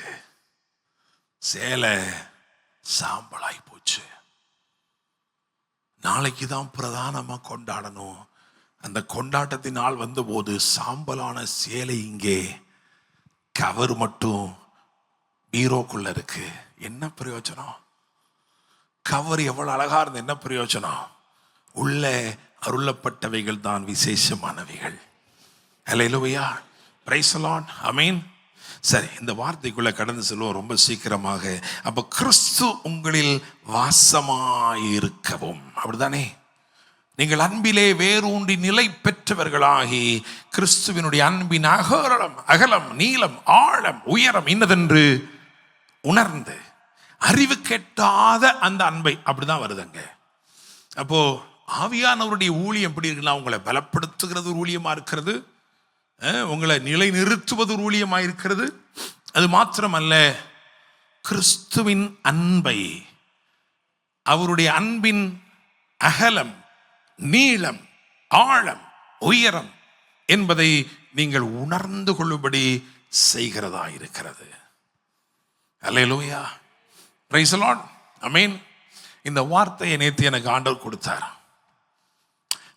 சேலை சாம்பலாய் போச்சு. நாளைக்கு தான் பிரதானமா கொண்டாடணும். அந்த கொண்டாட்டத்தின் நாள் வந்தபோது சாம்பலான சேலை இங்கே, கவர் மட்டும் பீரோக்குள்ள இருக்கு. என்ன பிரயோஜனம்? கவர் எவ்வளவு அழகா இருந்த என்ன பிரயோஜனம்? உள்ள அருளப்பட்டவைகள் தான் விசேஷமானவைகள். அல்லேலூயா. Praise the Lord. ஆமென். சரி, இந்த வார்த்தைக்குள்ள கடந்து செல்வோம் ரொம்ப சீக்கிரமாக. அப்ப கிறிஸ்து உங்களில் வாசமாயிருக்கவும், அப்படிதானே? நீங்கள் அன்பிலே வேரூன்றி நிலை பெற்றவர்களாகி கிறிஸ்துவினுடைய அன்பின் அகலம் நீளம் ஆழம் உயரம் இன்னதென்று உணர்ந்து அறிவு கெட்டாத அந்த அன்பை, அப்படிதான் வருதுங்க. அப்போ ஆவியானவருடைய ஊழியம் எப்படி இருக்குன்னா, உங்களை பலப்படுத்துகிறது ஒரு ஊழியமா இருக்கிறது, உங்களை நிலை நிறுத்துவது ஒரு ஊழியமா இருக்கிறது. அது மாத்திரமல்ல, கிறிஸ்துவின் அன்பை, அவருடைய அன்பின் அகலம் நீளம் ஆழம் உயரம் என்பதை நீங்கள் உணர்ந்து கொள்ளும்படி செய்கிறதா இருக்கிறது. Hallelujah. Praise the Lord. Amen. இந்த வார்த்தையை நேற்று எனக்கு ஆண்டவர் கொடுத்தார்.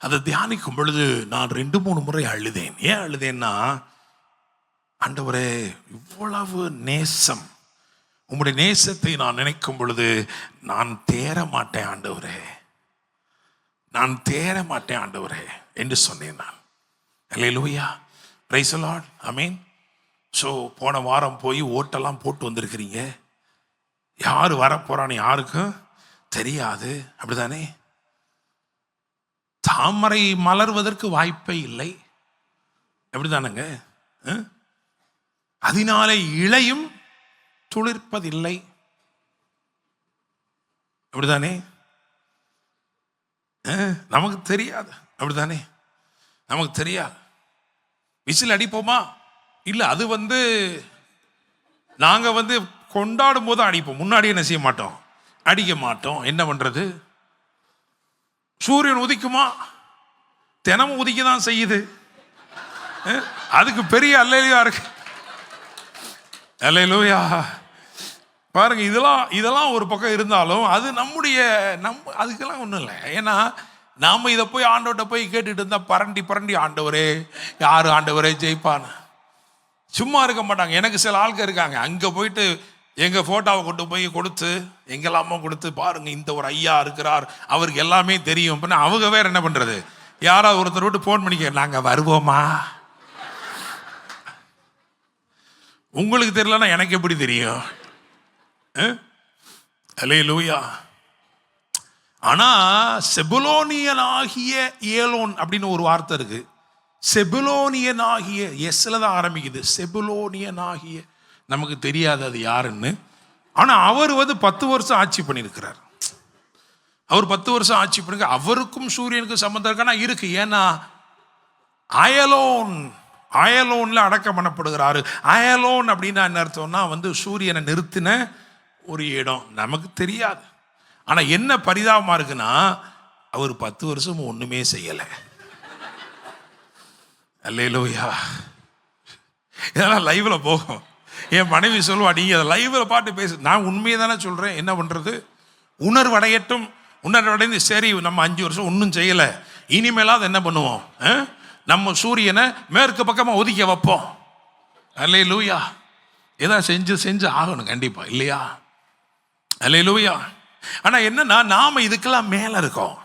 அதை தியானிக்கும் பொழுது நான் 2-3 முறை அழுதேன். ஏன் அழுதேன்னா, ஆண்டவரே இவ்வளவு நேசம், உம்முடைய நேசத்தை நான் நினைக்கும் பொழுது நான் தேற மாட்டேன் ஆண்டவரே, நான் தேற மாட்டேன் ஆண்டவரே என்று சொன்னேன் நான். Hallelujah, praise the Lord, amen. So போன வாரம் போய் ஓட்டெல்லாம் போட்டு வந்திருக்கிறீங்க. யார் வரப்போறான்னு யாருக்கும் தெரியாது, அப்படிதானே? தாமரை மலர்வதற்கு வாய்ப்பே இல்லை, எப்படிதானங்க? அதனாலே இலையும் துளிர்ப்பதில்லை, அப்படிதானே? நமக்கு தெரியாது, அப்படிதானே? நமக்கு தெரியாது. விசில் அடிப்போமா? இல்லை, அது நாங்கள் கொண்டாடும் போது அடிப்போம், முன்னாடி என்ன செய்ய மாட்டோம், அடிக்க மாட்டோம். என்ன பண்றது? சூரியன் உதிக்குமா? தினமும் உதிக்க தான் செய்யுது. அதுக்கு பெரிய அல்லேலூயா இருக்கு. அல்லேலூயா. பாருங்க, இதெல்லாம் ஒரு பக்கம் இருந்தாலும் அது அதுக்கெல்லாம் ஒன்றும் இல்லை. ஏன்னா நாம இதை போய் ஆண்டவர்கிட்ட போய் கேட்டுட்டு இருந்தா பரண்டி ஆண்டவரே, யாரு ஆண்டவரே ஜெயிப்பான்னு சும்மா இருக்க மாட்டாங்க. எனக்கு சில ஆட்கள் இருக்காங்க, அங்கே போயிட்டு எங்கள் ஃபோட்டோவை கொண்டு போய் கொடுத்து எங்கெல்லாமோ கொடுத்து, பாருங்க இந்த ஒரு ஐயா இருக்கிறார், அவருக்கு எல்லாமே தெரியும். அவங்க வேற என்ன பண்ணுறது, யாராவது ஒருத்தர் விட்டு ஃபோன் பண்ணிக்க, நாங்கள் வருவோமா? உங்களுக்கு தெரியலன்னா எனக்கு எப்படி தெரியும்? அல்லேலூயா. ஆனா செபுலோனியனாகிய ஏலோன் அப்படின்னு ஒரு வார்த்தை இருக்கு. செபுலோனியனாகிய, எஸ்ல தான் ஆரம்பிக்குது. செபுலோனியனாகிய, நமக்கு தெரியாது அது யாருன்னு. ஆனா அவர் 10 வருஷம் ஆட்சி பண்ணியிருக்கிறார். அவர் 10 வருஷம் ஆட்சி பண்ணி, அவருக்கும் சூரியனுக்கும் சம்பந்தம் இருக்கானா? இருக்கு. ஏன்னா அயலோன்ல அடக்கம் பண்ணப்படுகிறாரு. அயலோன் அப்படின்னா என்ன அர்த்தம்னா சூரியனை நிறுத்தின ஒரு இடம். நமக்கு தெரியாது. ஆனா என்ன பரிதாபமா இருக்குன்னா, அவர் 10 வருஷம் ஒண்ணுமே செய்யலை. அல்லேலூயா. இதெல்லாம் லைவ்ல போகும். என் மனைவி சொல்லுவா, நீங்க அதை லைவ்ல பாட்டு பேசு. நான் உண்மையை தானே சொல்றேன், என்ன பண்றது? உணர்வடையட்டும். உணர்வடைந்து சரி, நம்ம 5 வருஷம் ஒன்றும் செய்யலை, இனிமேலாவது என்ன பண்ணுவோம், நம்ம சூரியனை மேற்கு பக்கமா ஒதுக்க வைப்போம். அல்லேலூயா. ஏதாவது செஞ்சு ஆகணும் கண்டிப்பா, இல்லையா? அல்லேலூயா. ஆனா என்னன்னா, நாம இதுக்கெல்லாம் மேல இருக்கோம்.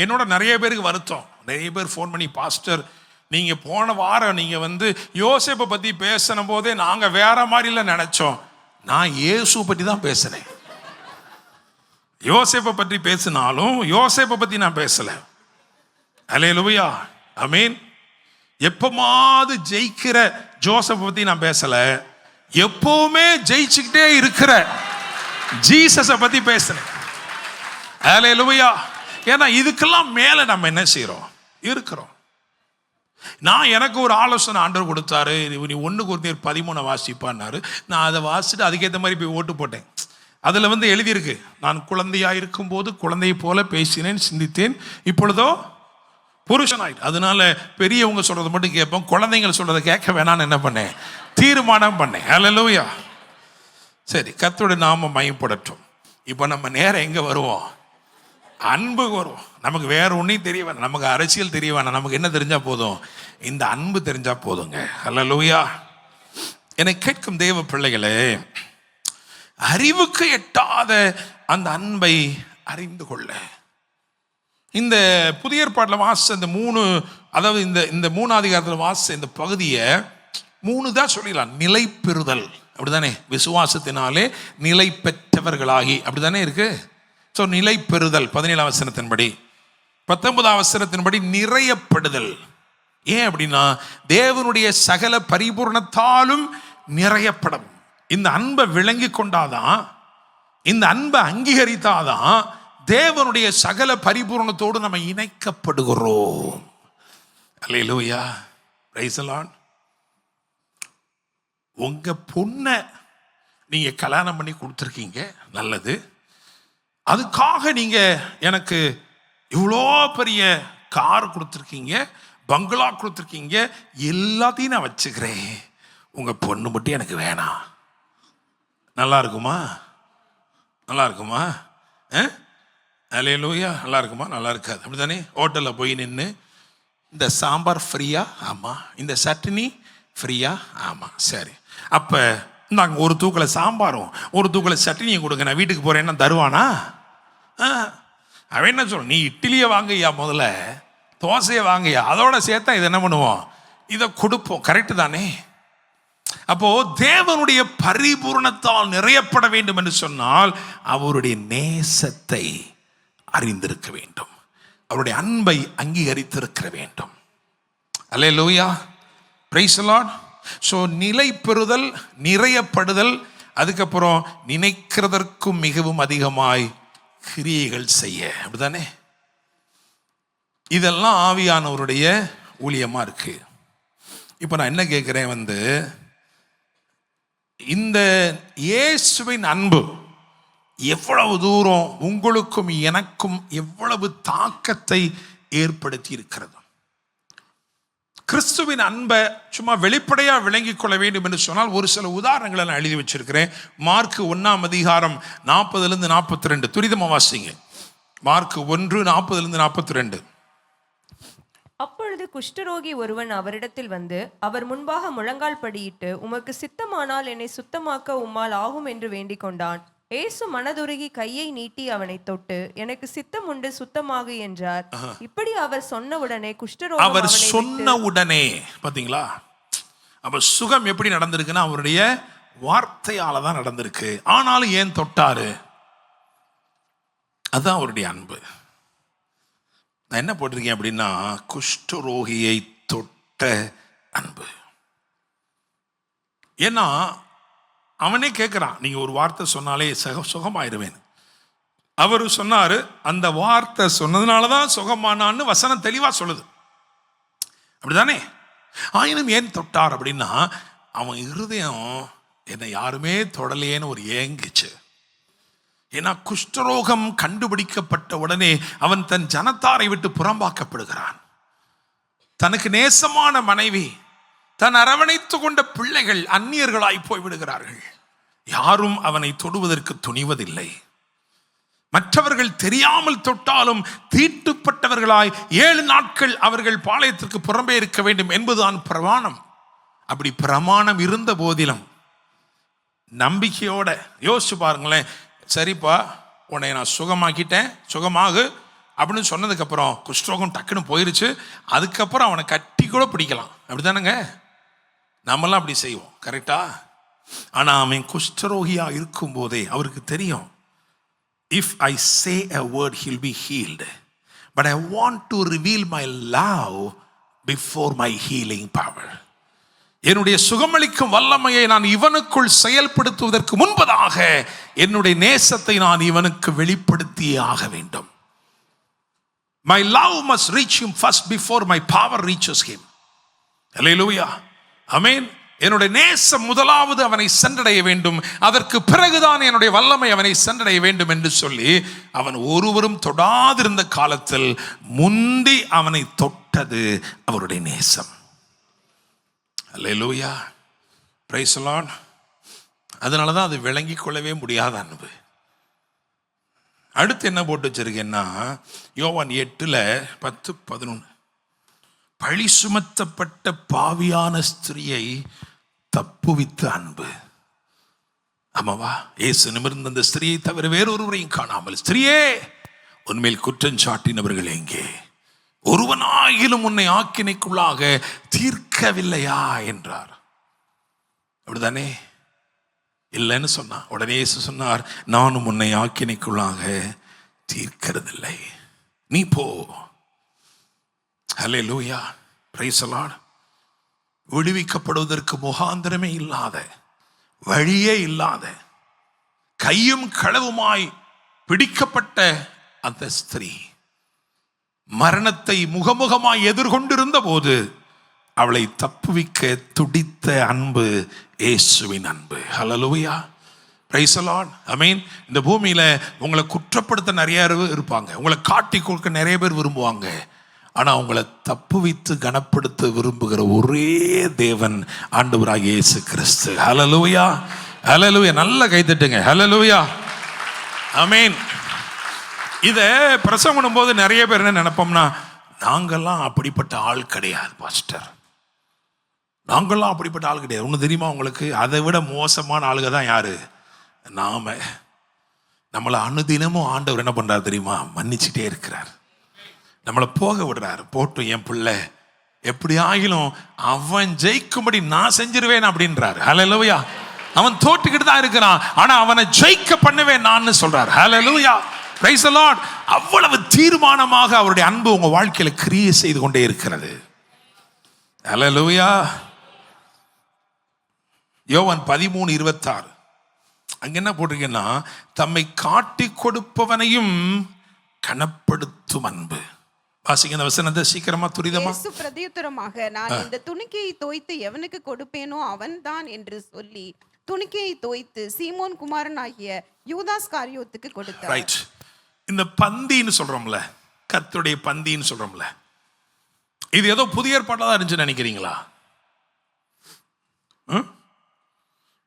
என்னோட நிறைய பேருக்கு வருத்தம். நிறைய பேர் ஃபோன் பண்ணி, பாஸ்டர் நீங்க போன வாரம் நீங்க யோசேப்பை பத்தி பேசின போதே நாங்க வேற மாதிரில நினைச்சோம். நான் இயேசு பத்தி தான் பேசினேன். யோசேப்பை பற்றி பேசினாலும் யோசேப்பை பத்தி நான் பேசல. அல்லேலூயா, ஆமென். எப்பமாவது ஜெயிக்கிற ஜோசப் பத்தி நான் பேசல, எப்பவுமே ஜெயிச்சுக்கிட்டே இருக்கிற ஜீசஸை பத்தி பேசினேன். அல்லேலூயா. ஏன்னா இதுக்கெல்லாம் மேல நம்ம என்ன செய்யறோம், இருக்கிறோம். எனக்கு ஒரு ஆலோசனை ஆண்டவர் கொடுத்தாரு. நீ 1 கொரிந்தியர் 13 வாசிப்பான்னாரு. நான் அதை வாசிட்டு அதுக்கேற்ற மாதிரி போய் ஓட்டு போட்டேன். அதுல எழுதியிருக்கு, நான் குழந்தையாயிருக்கும் போது குழந்தையை போல பேசினேன், சிந்தித்தேன், இப்பொழுதோ புருஷனாயிட்டு. அதனால பெரியவங்க சொல்றதை மட்டும் கேட்போம், குழந்தைங்க சொல்றதை கேட்க வேணான்னு என்ன பண்ணேன், தீர்மானம் பண்ணேன். அல்லேலூயா. சரி, கர்த்தருடைய நாமம் மகிமைப்படட்டும். இப்போ நம்ம நேரம் எங்க வருவோம், அன்புக்கு வருவோம். நமக்கு வேற ஒன்றையும் தெரிய வேணாம், நமக்கு அரசியல் தெரிய வேணாம், நமக்கு என்ன தெரிஞ்சா போதும், இந்த அன்பு தெரிஞ்சா போதுங்க. அல்லேலூயா. என்னை கேட்கும் தேவ பிள்ளைகளே, அறிவுக்கு எட்டாத அந்த அன்பை அறிந்து கொள்ள, இந்த புதிய ஏற்பாட்டில் வாசிச்ச இந்த 3, அதாவது இந்த 3ஆம் அதிகாரத்தில் வாசிச்ச இந்த பகுதியை 3 தான் சொல்லிடலாம். நிலை பெறுதல், அப்படிதானே? விசுவாசத்தினாலே நிலை பெற்றவர்களாகி, அப்படிதானே இருக்கு. ஸோ நிலை பெறுதல் 17ஆம் வசனத்தின்படி, 19ஆம் வசனத்தின்படி நிறையப்படுதல். ஏன் அப்படின்னா, தேவனுடைய சகல பரிபூர்ணத்தாலும் நிறையப்படும். இந்த அன்பை விளங்கி கொண்டாதான், இந்த அன்பை அங்கீகரித்தாதான் தேவனுடைய சகல பரிபூர்ணத்தோடு நம்ம இணைக்கப்படுகிறோம். அல்லேலூயா, பிரைஸ் தி லார்ட். உங்க பொண்ணை நீங்க கல்யாணம் பண்ணி கொடுத்துருக்கீங்க, நல்லது. அதுக்காக நீங்க எனக்கு இவ்வளோ பெரிய கார் கொடுத்துருக்கீங்க, பங்களா கொடுத்துருக்கீங்க, எல்லாத்தையும் நான் வச்சுக்கிறேன், உங்க பொண்ணு மட்டும் எனக்கு வேணாம். நல்லா இருக்குமா? நல்லா இருக்குமா? அல்லேலூயா. நல்லா இருக்குமா? நல்லா இருக்காது. அப்படி தானே? ஹோட்டலில் போய் நின்று இந்த சாம்பார் ஃப்ரீயா? ஆமாம். இந்த சட்னி ஃப்ரீயா? ஆமாம். சரி, அப்போ நாங்கள் ஒரு தூக்கில் சாம்பாரும் ஒரு தூக்கில் சட்னியும் கொடுங்க, நான் வீட்டுக்கு போகிறேன்னா தருவானா? அவன் என்ன சொல்ல, நீ இட்லியை வாங்கய்யா, முதல்ல தோசையை வாங்கய்யா, அதோட சேர்த்தா இதை என்ன பண்ணுவோம், இதை கொடுப்போம். கரெக்டு தானே? அப்போ தேவனுடைய பரிபூரணத்தால் நிறையப்பட வேண்டும் என்று சொன்னால் அவருடைய நேசத்தை அறிந்திருக்க வேண்டும், அவருடைய அன்பை அங்கீகரித்திருக்க வேண்டும். அல்லேலூயா, பிரைஸ் தி லார்ட். ஸோ நிலை பெறுதல், நிறையப்படுதல், அதுக்கப்புறம் நினைக்கிறதற்கும் மிகவும் அதிகமாய் கிரியைகள் செய்ய, அப்படிதானே? இதெல்லாம் ஆவியானவருடைய ஊழியமா இருக்கு. இப்போ நான் என்ன கேட்கிறேன், இந்த இயேசுவின் அன்பு எவ்வளவு தூரம் உங்களுக்கும் எனக்கும் எவ்வளவு தாக்கத்தை ஏற்படுத்தி இருக்கிறது? கிறிஸ்துவின் அன்பை சும்மா வெளிப்படையா விளங்கிக் கொள்ள வேண்டும் என்று சொன்னால் ஒரு சில உதாரணங்களை நான் எழுதி வச்சிருக்கிறேன். மார்க் 1:40-42 துரிதமா வாசிங்க. மார்க் 1:40-42. அப்பொழுது குஷ்டரோகி ஒருவன் அவரிடத்தில் வந்து அவர் முன்பாக முழங்கால் படியிட்டு, உமக்கு சித்தமானால் என்னை சுத்தமாக்க உம்மால் ஆகும் என்று வேண்டிக் கொண்டான். இயேசு மனதுருகி கையை நீட்டி அவனை தொட்டு, எனக்கு சித்தம் உண்டு, சுத்தமாகு என்றார். இப்படி அவர் சொன்ன உடனே குஷ்டரோகம் அவர் சொன்ன உடனே, பாத்தீங்களா, அவர் சுகம் எப்படி நடந்திருக்குன்னா அவருடைய வார்த்தையால தான் நடந்திருக்கு. ஆனாலும் ஏன் தொட்டாரு? அதுதான் அவருடைய அன்பு. நான் என்ன போட்டிருக்கேன் அப்படின்னா, குஷ்டரோகியை தொட்ட அன்பு. ஏன்னா அவனே கேட்குறான், நீங்கள் ஒரு வார்த்தை சொன்னாலே சுகமாயிருவேன். அவர் சொன்னார், அந்த வார்த்தை சொன்னதுனால தான் சுகமானான்னு வசனம் தெளிவாக சொல்லுது, அப்படிதானே? ஆயினும் ஏன் தொட்டார் அப்படின்னா, அவன் இருதயம் என்னை யாருமே தொடலையேன்னு ஒரு ஏங்கிச்சு. ஏன்னா குஷ்டரோகம் கண்டுபிடிக்கப்பட்ட உடனே அவன் தன் ஜனத்தாரை விட்டு புறம்பாக்கப்படுகிறான். தனக்கு நேசமான மனைவி, தன் அரவணைத்து கொண்ட பிள்ளைகள் அந்நியர்களாய் போய்விடுகிறார்கள். யாரும் அவனை தொடுவதற்கு துணிவதில்லை. மற்றவர்கள் தெரியாமல் தொட்டாலும் தீட்டுப்பட்டவர்களாய் 7 நாட்கள் அவர்கள் பாளையத்திற்கு புறம்பே இருக்க வேண்டும் என்பதுதான் பிரமாணம். அப்படி பிரமாணம் இருந்த போதிலும் நம்பிக்கையோட யோசிச்சு பாருங்களேன், சரிப்பா உன்னை நான் சுகமாக்கிட்டேன், சுகமாகு அப்படின்னு சொன்னதுக்கப்புறம் குஷ்டரோகம் டக்குன்னு போயிருச்சு. அதுக்கப்புறம் அவனை கட்டி கூட பிடிக்கலாம், அப்படித்தானங்க? நம்மெல்லாம் அப்படி செய்வோம், கரெக்டா? ஆனால் அவன் குஷ்டரோகியா இருக்கும் போதே அவருக்கு தெரியும், if I say a word he'll be healed, but I want to reveal my love before my healing power. என்னுடைய சுகமளிக்கும் வல்லமையை நான் இவனுக்குள் செயல்படுத்துவதற்கு முன்பதாக என்னுடைய நேசத்தை நான் இவனுக்கு வெளிப்படுத்தியே ஆக வேண்டும். My love must reach him first before my power reaches him. Hallelujah. ஆமென். என்னுடைய நேசம் முதலாவது அவனை சென்றடைய வேண்டும், அதற்கு பிறகுதான் என்னுடைய வல்லமை அவனை சென்றடைய வேண்டும் என்று சொல்லி அவன் ஒருவரும் தொடாதிருந்த காலத்தில் முந்தி அவனை தொட்டது அவருடைய நேசம். அல்லேலூயா, பிரைஸ் தி லார்ட். அதனால தான் அது விளங்கிக் கொள்ளவே முடியாத அன்பு. அடுத்து என்ன போட்டு வச்சிருக்கேன்னா, யோவான் 8:10-11 பழி சுமத்தப்பட்ட பாவியான ஸ்திரியை தப்புவித்த அன்பு. ஆமாவா? இயேசு நிமிர்ந்த அந்த ஸ்திரியை தவிர வேறொருவரையும் காணாமல், ஸ்திரியே உன்மேல் குற்றம் சாட்டினவர்கள் எங்கே? ஒருவனாகிலும் உன்னை ஆக்கினைக்குள்ளாக தீர்க்கவில்லையா என்றார். அப்படிதானே? இல்லைன்னு சொன்னா உடனே இயேசு சொன்னார், நானும் உன்னை ஆக்கினைக்குள்ளாக தீர்க்கிறதில்லை, நீ போ. ஹல்லேலூயா, பிரைஸ் தி லார்ட். விடுவிக்கப்படுவதற்கு முகாந்திரமே இல்லாத, வழியே இல்லாத, கையும் களவுமாய் பிடிக்கப்பட்ட அந்த ஸ்திரீ மரணத்தை முகமுகமாய் எதிர்கொண்டிருந்த போது அவளை தப்புவிக்க துடித்த அன்பு இயேசுவின் அன்பு. ஹல்லேலூயா, பிரைஸ் தி லார்ட். ஆமென். இந்த பூமியில உங்களை குற்றப்படுத்த நிறைய பேர் இருப்பாங்க, உங்களை காட்டி கொடுக்க நிறைய பேர் விரும்புவாங்க. ஆனா உங்களை தப்புவித்து கனப்படுத்த விரும்புகிற ஒரே தேவன் ஆண்டவராகிய இயேசு கிறிஸ்து. ஹல்லேலூயா, ஹல்லேலூயா. நல்ல கைதட்டுங்க. ஹல்லேலூயா. ஆமென். இதை பிரசங்கம் பண்ணும்போது நிறைய பேர் என்ன நினைப்போம்னா, நாங்கள்லாம் அப்படிப்பட்ட ஆள் கிடையாது பாஸ்டர், நாங்கள்லாம் அப்படிப்பட்ட ஆள் கிடையாது. ஒன்று தெரியுமா உங்களுக்கு, அதை விட மோசமான ஆளுக தான் யாரு? நாம. நம்மளை அனுதினமும் ஆண்டவர் என்ன பண்றாரு தெரியுமா? மன்னிச்சுட்டே இருக்கிறார், நம்மளை போக விடுறாரு. போட்டும் என் பிள்ளை, எப்படி ஆகிலும் அவன் ஜெயிக்கும்படி நான் செஞ்சிருவேன் அப்படின்றாரு. ஹல்லேலூயா. அவன் தோட்டுக்கிட்டு தான் இருக்கிறான், ஆனா அவனை ஜெயிக்க பண்ணுவேன் நான் சொல்றாரு. ஹல்லேலூயா. Praise the Lord. அவ்வளவு தீர்மானமாக அவருடைய அன்பு உங்க வாழ்க்கையில கிரியை செய்து கொண்டே இருக்கிறது. ஹல்லேலூயா. யோவான் 13:26 அங்க என்ன போட்டிருக்கேன்னா, தம்மை காட்டி கொடுப்பவனையும் கனப்படுத்தும் அன்பு. வாசிங்க அந்த வசனத்தை சீக்கிரமா துரிதமா. இயேசு பிரதியுத்தரமாக, நான் இந்த துணிக்கையை தோய்த்து எவனுக்கு கொடுப்பேனோ அவன்தான் என்று சொல்லி துணிக்கையை தோய்த்து சீமோன் குமாரன் ஆகிய யூதாஸ் காரியோத்துக்கு கொடுத்தார். ரைட். இந்த பந்தின்னு சொல்றோம்ல, கர்த்தருடைய பந்தின்னு சொல்றோம்ல, இது ஏதோ புதிய ஏற்பாட்டில் தான் இருந்துச்சு நினைக்கிறீங்களா?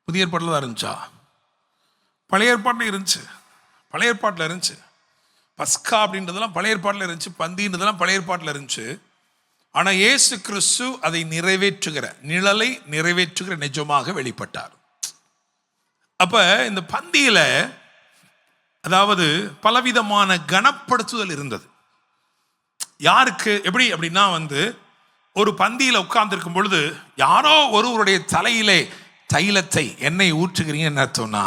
புதிய ஏற்பாட்டில் தான் இருந்துச்சா? பழைய ஏற்பாட்டில் இருந்துச்சு. பழைய ஏற்பாட்டில் இருந்துச்சு. பஸ்கா அப்படின்றதெல்லாம் பழைய ஏற்பாட்டில் இருந்துச்சு, பந்தின்றதெல்லாம் பழைய ஏற்பாட்டில் இருந்துச்சு. ஆனால் இயேசு கிறிஸ்து அதை நிறைவேற்றுகிற, நிழலை நிறைவேற்றுகிற நிஜமாக வெளிப்பட்டார். அப்ப இந்த பந்தியில அதாவது பலவிதமான கனப்படுத்துதல் இருந்தது. யாருக்கு எப்படி அப்படின்னா, ஒரு பந்தியில உட்கார்ந்து இருக்கும் பொழுது யாரோ ஒருவருடைய தலையிலே தைலத்தை எண்ணெய் ஊற்றுகிறீங்கன்னு அர்த்தம்னா,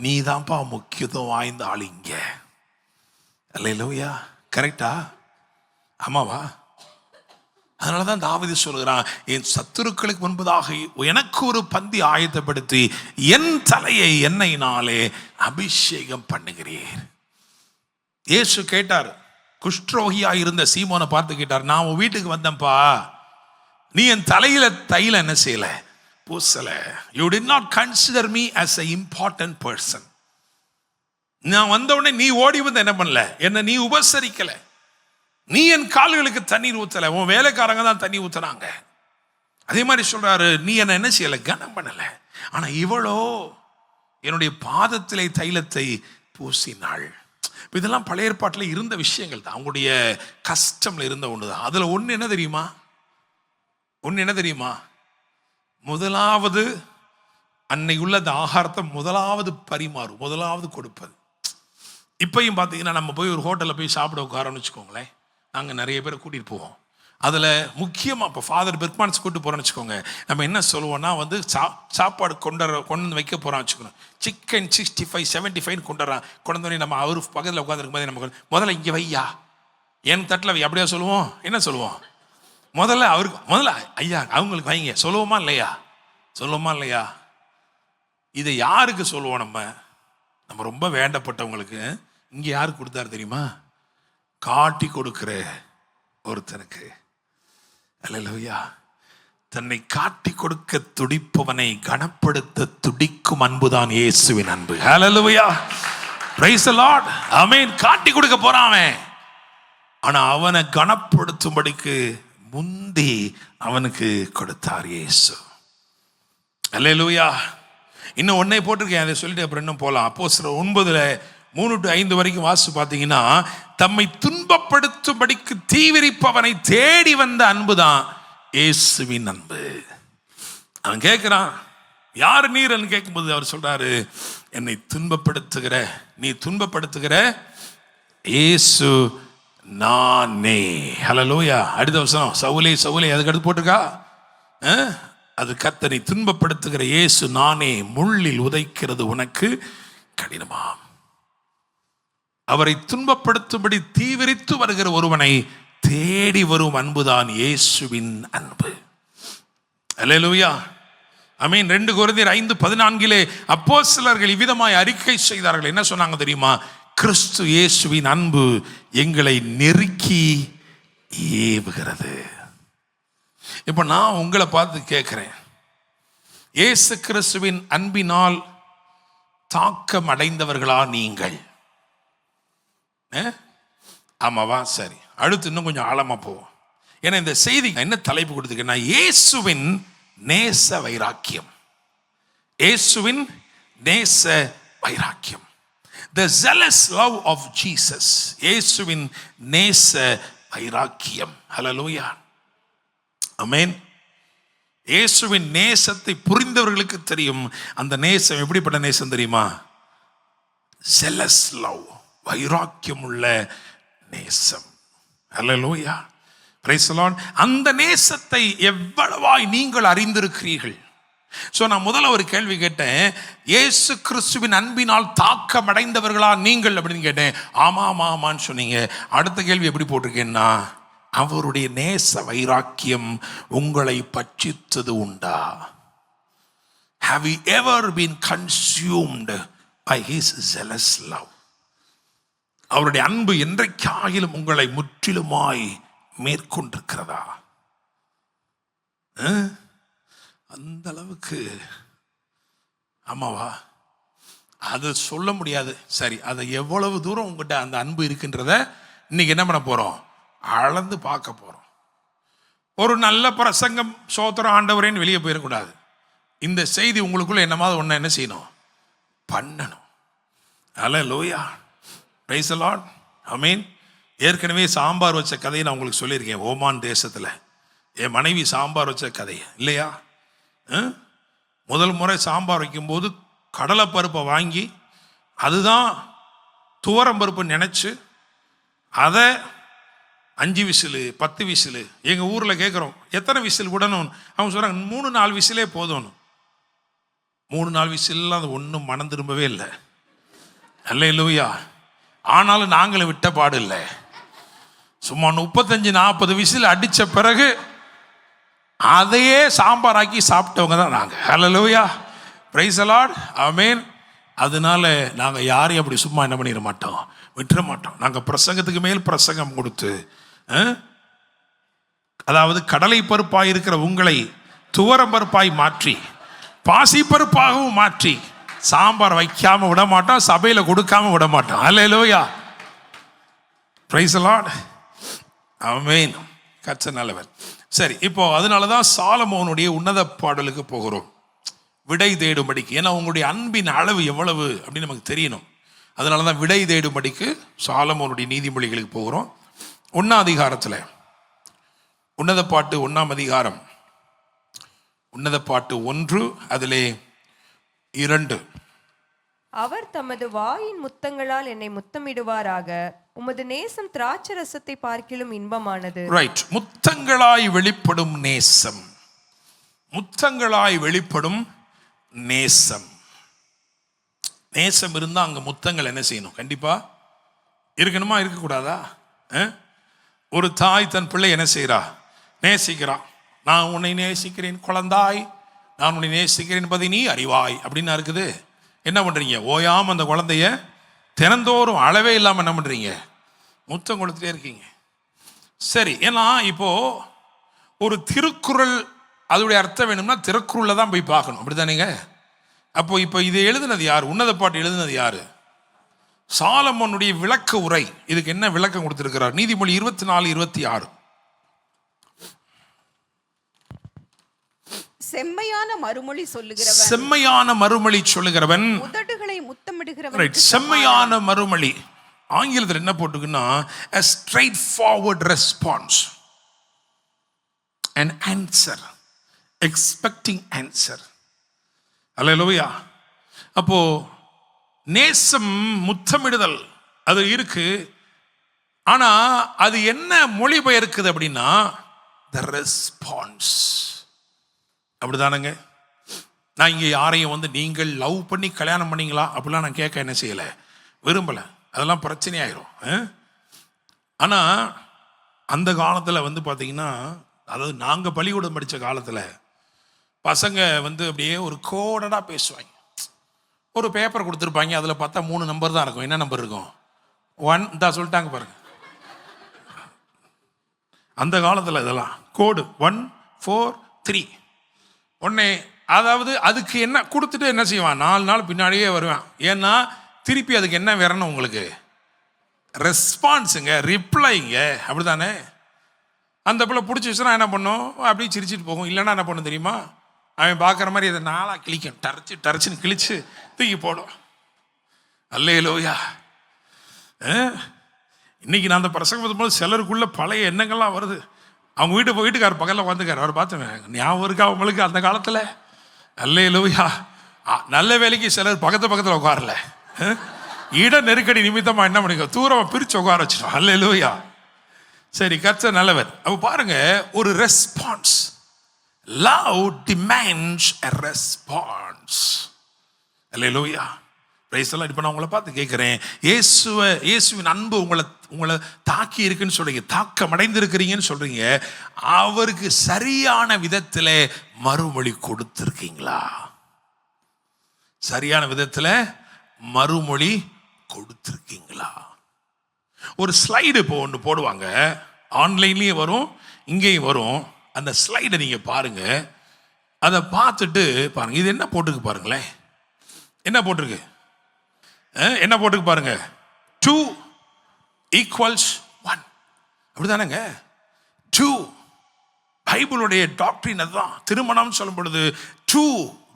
நீ தான்ப்பா முக்கியத்துவம் வாய்ந்த ஆள் இங்க. அல்லேலூயா. கரெக்டா? ஆமாவா? அதனாலதான் தாவீது சொல்கிறான், என் சத்துருக்களுக்கு முன்பதாக எனக்கு ஒரு பந்தி ஆயத்தப்படுத்தி என் தலையை எண்ணெயினாலே அபிஷேகம் பண்ணுகிறீர். இயேசு கேட்டார், குஷ்டரோகியா இருந்த சீமோனை பார்த்து கேட்டார், நான் உன் வீட்டுக்கு வந்தேன்ப்பா, நீ என் தலையில தைல என்ன செய்யல? பூசல. You did not consider me as a important person. நான் வந்த உடனே நீ ஓடி வந்து என்ன பண்ணல? என்ன நீ உபசரிக்கல. நீ என் கால்களுக்கு தண்ணீர் ஊத்தல, உன் வேலைக்காரங்க தான் தண்ணி ஊத்துறாங்க. அதே மாதிரி சொல்றாரு, நீ என்ன செய்யல? கனம் பண்ணல. ஆனா இவளோ என்னுடைய பாதத்திலே தைலத்தை பூசினாள். இதெல்லாம் பழைய ஏற்பாட்டில் இருந்த விஷயங்கள் தான், அவங்களுடைய கஷ்டம்ல இருந்த ஒண்ணுதான். அதுல ஒண்ணு என்ன தெரியுமா? முதலாவது அன்னை உள்ள அந்த ஆகாரத்தை முதலாவது பரிமாறும், முதலாவது கொடுப்பது. இப்பயும் பார்த்தீங்கன்னா, நம்ம போய் ஒரு ஹோட்டலில் போய் சாப்பிட உட்காரோன்னு வச்சுக்கோங்களேன், நாங்கள் நிறைய பேரை கூட்டிகிட்டு போவோம். அதில் முக்கியமாக இப்போ ஃபாதர் பெர்க்மான்ஸ் கூப்பிட்டு போகிறோன்னு வச்சுக்கோங்க, நம்ம என்ன சொல்லுவோம்னா, சாப்பாடு கொண்டு வந்து வைக்க போகிறோம் வச்சுக்கணும், சிக்கன் 65 75 கொண்டு வந்து நம்ம அவர் பக்கத்தில் உட்காந்துருக்கும் போது நமக்கு முதல்ல இங்கே வையா, என் தட்டில் வை அப்படியா சொல்லுவோம்? என்ன சொல்லுவோம்? முதல்ல ஐயா அவங்களுக்கு வைங்க சொல்லுவோமா இல்லையா? இதை யாருக்கு சொல்லுவோம்? நம்ம ரொம்ப வேண்டப்பட்டவங்களுக்கு. இங்கே யாருக்கு கொடுத்தாரு தெரியுமா? காட்டி கொடுக்கிற ஒருத்தனுக்கு. அல்லேலூயா. தன்னை காட்டி கொடுக்க துடிப்பவனை கனப்படுத்த துடிக்கும் அன்புதான் இயேசுவின் அன்பு. Hallelujah. Praise the Lord. Amen. காட்டி கொடுக்க போறான் அவன், ஆனா அவனை கனப்படுத்தும்படிக்கு முந்தி அவனுக்கு கொடுத்தார் இயேசு. அல்லேலூயா. இன்னும் ஒன்னே போட்டிருக்கேன், அதை சொல்லிட்டு அப்புறம் இன்னும் போலாம். அப்போஸ்தலர் 9:3-5 வரைக்கும் வாசிச்சு பார்த்தீங்கன்னா, தம்மை துன்பப்படுத்தும்படிக்கு தீவிரிப்பவனை தேடி வந்த அன்புதான் இயேசுவின் அன்பு. அவன் கேட்கிறான், யார் நீர்ன்னு கேட்கும்போது அவர் சொல்றாரு, என்னை நீ துன்பப்படுத்துகிற இயேசு நானே. ஹல்லேலூயா. அடுத்த வசனம், சவுலே அதுக்கு அடுத்து போட்டிருக்கா, அது கர்த்தரை துன்பப்படுத்துகிற இயேசு நானே, முள்ளில் உதைக்கிறது உனக்கு கடினமாம். அவரை துன்பப்படுத்தும்படி தீவிரித்து வருகிற ஒருவனை தேடி வரும் அன்புதான் இயேசுவின் அன்பு. அல்லேலூயா. ஆமென். 2 கொரிந்தியர் 5:14 அப்போஸ்தலர்கள் இவ்விதமாய் அறிக்கை செய்தார்கள். என்ன சொன்னாங்க தெரியுமா? கிறிஸ்து இயேசுவின் அன்பு எங்களை நெருக்கி ஏவுகிறது. இப்ப நான் உங்களை பார்த்து கேட்கிறேன், இயேசு கிறிஸ்துவின் அன்பினால் தாக்கம் அடைந்தவர்களா நீங்கள்? ஆமாவா? சரி, அடுத்து இன்னும் கொஞ்சம் ஆழமா போவோம். ஏன்னா இந்த செய்தி என்ன தலைப்பு கொடுத்துருக்கேன்னா, இயேசுவின் நேச வைராக்கியம். இயேசுவின் நேச வைராக்கியம். the zealous love of Jesus. இயேசுவின் நேச வைராக்கியம். ஹல்லேலூயா, ஆமென். இயேசுவின் நேசத்தை புரிந்தவர்களுக்கு தெரியும். அந்த நேசம் எப்படிப்பட்ட நேசம் தெரியுமா? zealous love, வைராக்கியம் உள்ள நேசம். ஹல்லேலூயா, பிரைஸ் தி லார்ட். அந்த நேசத்தை எவ்வளவாய் நீங்கள் அறிந்திருக்கிறீர்கள்? ஸோ நான் முதல்ல ஒரு கேள்வி கேட்டேன், இயேசு கிறிஸ்துவின் அன்பினால் தாக்கமடைந்தவர்களா நீங்கள் அப்படின்னு கேட்டேன். ஆமான்னு சொன்னீங்க. அடுத்த கேள்வி எப்படி போட்டிருக்கேன்னா, அவருடைய நேச வைராக்கியம் உங்களை பட்சித்தது உண்டா? Have you ever been consumed by his zealous love? அவருடைய அன்பு என்றைக்காயிலும் உங்களை முற்றிலுமாய் மேற்கொண்டிருக்கிறதா? அந்த அளவுக்கு ஆமாவா? அது சொல்ல முடியாது. சரி, அதை எவ்வளவு தூரம் உங்ககிட்ட அந்த அன்பு இருக்கின்றத இன்னைக்கு என்ன பண்ண போறோம்? அளந்து பார்க்க போறோம். ஒரு நல்ல பிரசங்கம் சோத்திரம் ஆண்டவரேன்னு வெளியே போயிடக்கூடாது. இந்த செய்தி உங்களுக்குள்ள என்னமாவது ஒன்று என்ன செய்யணும்? பண்ணணும். ஹல்லேலூயா, பிரைஸ் தி லார்ட், ஆமென். ஏற்கனவே சாம்பார் வச்ச கதையை நான் உங்களுக்கு சொல்லியிருக்கேன். ஓமான் தேசத்தில் என் மனைவி சாம்பார் வச்ச கதை இல்லையா? முதல் முறை சாம்பார் வைக்கும்போது கடலைப்பருப்பை வாங்கி அதுதான் துவரம்பருப்பு நினச்சி அதை 5 விசிலு 10 விசிலு, எங்கள் ஊரில் கேட்குறோம் எத்தனை விசில் விடணும்? அவங்க சொல்கிறாங்க 3-4 விசிலே போதும். 3-4 விசிலாம் அது ஒன்றும் மனம் திரும்பவே இல்லை. அல்லேலூயா. ஆனாலும் நாங்களும் விட்ட பாடு இல்லை. சும்மா 35-40 விசில் அடித்த பிறகு அதையே சாம்பாராக்கி சாப்பிட்டவங்க தான் நாங்கள். ஹல்லேலூயா, பிரைஸ் தி லார்ட், ஆமென். அதனால நாங்கள் யாரையும் அப்படி சும்மா என்ன பண்ணிட மாட்டோம், விட்டுற மாட்டோம். நாங்கள் பிரசங்கத்துக்கு மேல் பிரசங்கம் கொடுத்து, அதாவது கடலை பருப்பாய் இருக்கிற உங்களை துவரம் பருப்பாய் மாற்றி பாசி பருப்பாகவும் மாற்றி சாம்பார் வைக்காம விட மாட்டோம், சபையில கொடுக்காம விட மாட்டோம். அல்லேலூயா, பிரைஸ் தி லார்ட், ஆமென். கர்த்தர் நல்லவர். சரி, இப்போ அதனாலதான் சாலமோனுடைய உன்னத பாடலுக்கு போகிறோம், விடை தேடும்படிக்கு. ஏன்னா உங்களுடைய அன்பின் அளவு எவ்வளவு அப்படின்னு நமக்கு தெரியணும். அதனாலதான் விடை தேடும்படிக்கு சாலமோனுடைய நீதிமொழிகளுக்கு போகிறோம். 1ஆம் அதிகாரத்தில் உன்னத பாட்டு 1ஆம் அதிகாரம் உன்னத பாட்டு 1 அதிலே 2. அவர் தமது வாயின் முத்தங்களால் என்னை முத்தமிடுவாராக, உமது நேசம் திராட்சரசத்தை பார்க்கிலும் இன்பமானது. ரைட், முத்தங்களாய் வெளிப்படும் நேசம், முத்தங்களாய் வெளிப்படும் நேசம். நேசம் இருந்தா அங்க முத்தங்கள் என்ன செய்யணும்? கண்டிப்பா இருக்கணுமா, இருக்கக்கூடாதா? ஒரு தாய் தன் பிள்ளை என்ன செய்யறா? நேசிக்கிறா. நான் உன்னை நேசிக்கிறேன் குழந்தாய், நான் உன்னை நேசிக்கிறேன் என்பதை நீ அறிவாய் அப்படின்னு இருக்குது. என்ன பண்றீங்க? ஓயாம அந்த குழந்தைய தினந்தோறும் அளவே இல்லாம என்ன பண்றீங்க? முத்தம் கொடுத்துட்டே இருக்கீங்க. சரி, ஏன்னா இப்போ ஒரு திருக்குறள் அதோடைய அர்த்தம் வேணும்னா திருக்குறள்ல தான் போய் பார்க்கணும், அப்படித்தானேங்க? அப்போ இப்போ இதை எழுதுனது யார்? உன்னத பாட்டு எழுதுனது யாரு? சாலமோனுடைய விளக்க உரை. இதுக்கு என்ன விளக்கம் கொடுத்திருக்கிறார்? நீதிமொழி 24-26. செம்மையான மறுமொழி சொல்லுகிறவன், செம்மையான மறுமொழி சொல்லுகிறவன் உதடுகளை முத்தமிடுகிறவன். செம்மையான மறுமொழி ஆங்கிலத்தில் என்ன போட்டுக்குன்னா a straightforward response, an answer, expecting answer. அல்லேலூயா. அப்போ நேசம் முத்தமிடுதல் அது இருக்கு. ஆனா அது என்ன மொழிபெயர்க்குது அப்படின்னா the response. அப்படிதானுங்க. நான் இங்கே யாரையும் வந்து நீங்கள் லவ் பண்ணி கல்யாணம் பண்ணீங்களா அப்படிலாம் நான் கேட்க என்ன செய்யலை, விரும்பலை. அதெல்லாம் பிரச்சனையாயிரும். ஆனால் அந்த காலத்தில் வந்து பார்த்தீங்கன்னா, அதாவது நாங்கள் பள்ளிக்கூடம் படித்த காலத்தில் பசங்க வந்து அப்படியே ஒரு கோடடாக பேசுவாங்க. ஒரு பேப்பர் கொடுத்துருப்பாங்க, அதில் பார்த்தா 3 நம்பர் தான் இருக்கும். என்ன நம்பர் இருக்கும்? 1 தான் சொல்லிட்டாங்க பாருங்க. அந்த காலத்தில் இதெல்லாம் கோடு 1 4 3 ஒன்னே. அதாவது அதுக்கு என்ன கொடுத்துட்டு என்ன செய்வான்? 4 நாள் பின்னாடியே வருவான். ஏன்னா திருப்பி அதுக்கு என்ன வரணும் உங்களுக்கு? ரெஸ்பான்ஸுங்க, ரிப்ளைங்க, அப்படிதானே? அந்த பிள்ளை பிடிச்சி வச்சுனா என்ன பண்ணும்? அப்படியே சிரிச்சிட்டு போகும். இல்லைன்னா என்ன பண்ணும் தெரியுமா? அவன் பார்க்குற மாதிரி அதை 4ஆக கிழிக்கும், டரைச்சுன்னு கிழிச்சு தூக்கி போடும். அல்லேலூயா. இன்னைக்கு நான் அந்த பிரசங்கம் போது சிலருக்குள்ள பழைய எண்ணங்கள்லாம் வருது. அவங்க வீட்டுக்காரர் பக்கத்தில் வந்துக்கார், அவர் பார்த்து ஞாபகம் இருக்கா அவங்களுக்கு அந்த காலத்தில்? அல்லேலூயா. நல்ல வேலைக்கு சிலர் பக்கத்தில் உட்காரல, இட நெருக்கடி நிமித்தமாக என்ன பண்ணிக்க தூரமாக பிரித்து உட்கார வச்சிடும். அல்லேலூயா. சரி, கர்த்தர் நல்லவர். அப்போ பாருங்க, ஒரு ரெஸ்பான்ஸ். லவ் டிமாண்ட்ஸ் எ ரெஸ்பான்ஸ். அல்லேலூயா. பிரைஸ் எல்லாம். இப்போ நான் உங்களை பார்த்து கேட்குறேன், இயேசுவின் அன்பு உங்களை தாக்கி இருக்குன்னு சொல்றீங்க, தாக்கம் அடைந்திருக்கிறீங்கன்னு சொல்றீங்க. அவருக்கு சரியான விதத்தில் மறுமொழி கொடுத்துருக்கீங்களா? சரியான விதத்தில் மறுமொழி கொடுத்துருக்கீங்களா? ஒரு ஸ்லைடு இப்போ ஒன்று போடுவாங்க, ஆன்லைன்லேயும் வரும், இங்கேயும் வரும். அந்த ஸ்லைடை நீங்கள் பாருங்க. அதை பார்த்துட்டு பாருங்க, இது என்ன போட்டிருக்கு பாருங்களேன். என்ன போட்டிருக்கு? என்ன போட்டிருக்கு பாருங்க. 2 = 1. அப்படிதானங்க? 2. பைபிளுடைய டாக்டரின் அதுதான். திருமணம் சொல்லும் பொழுது 2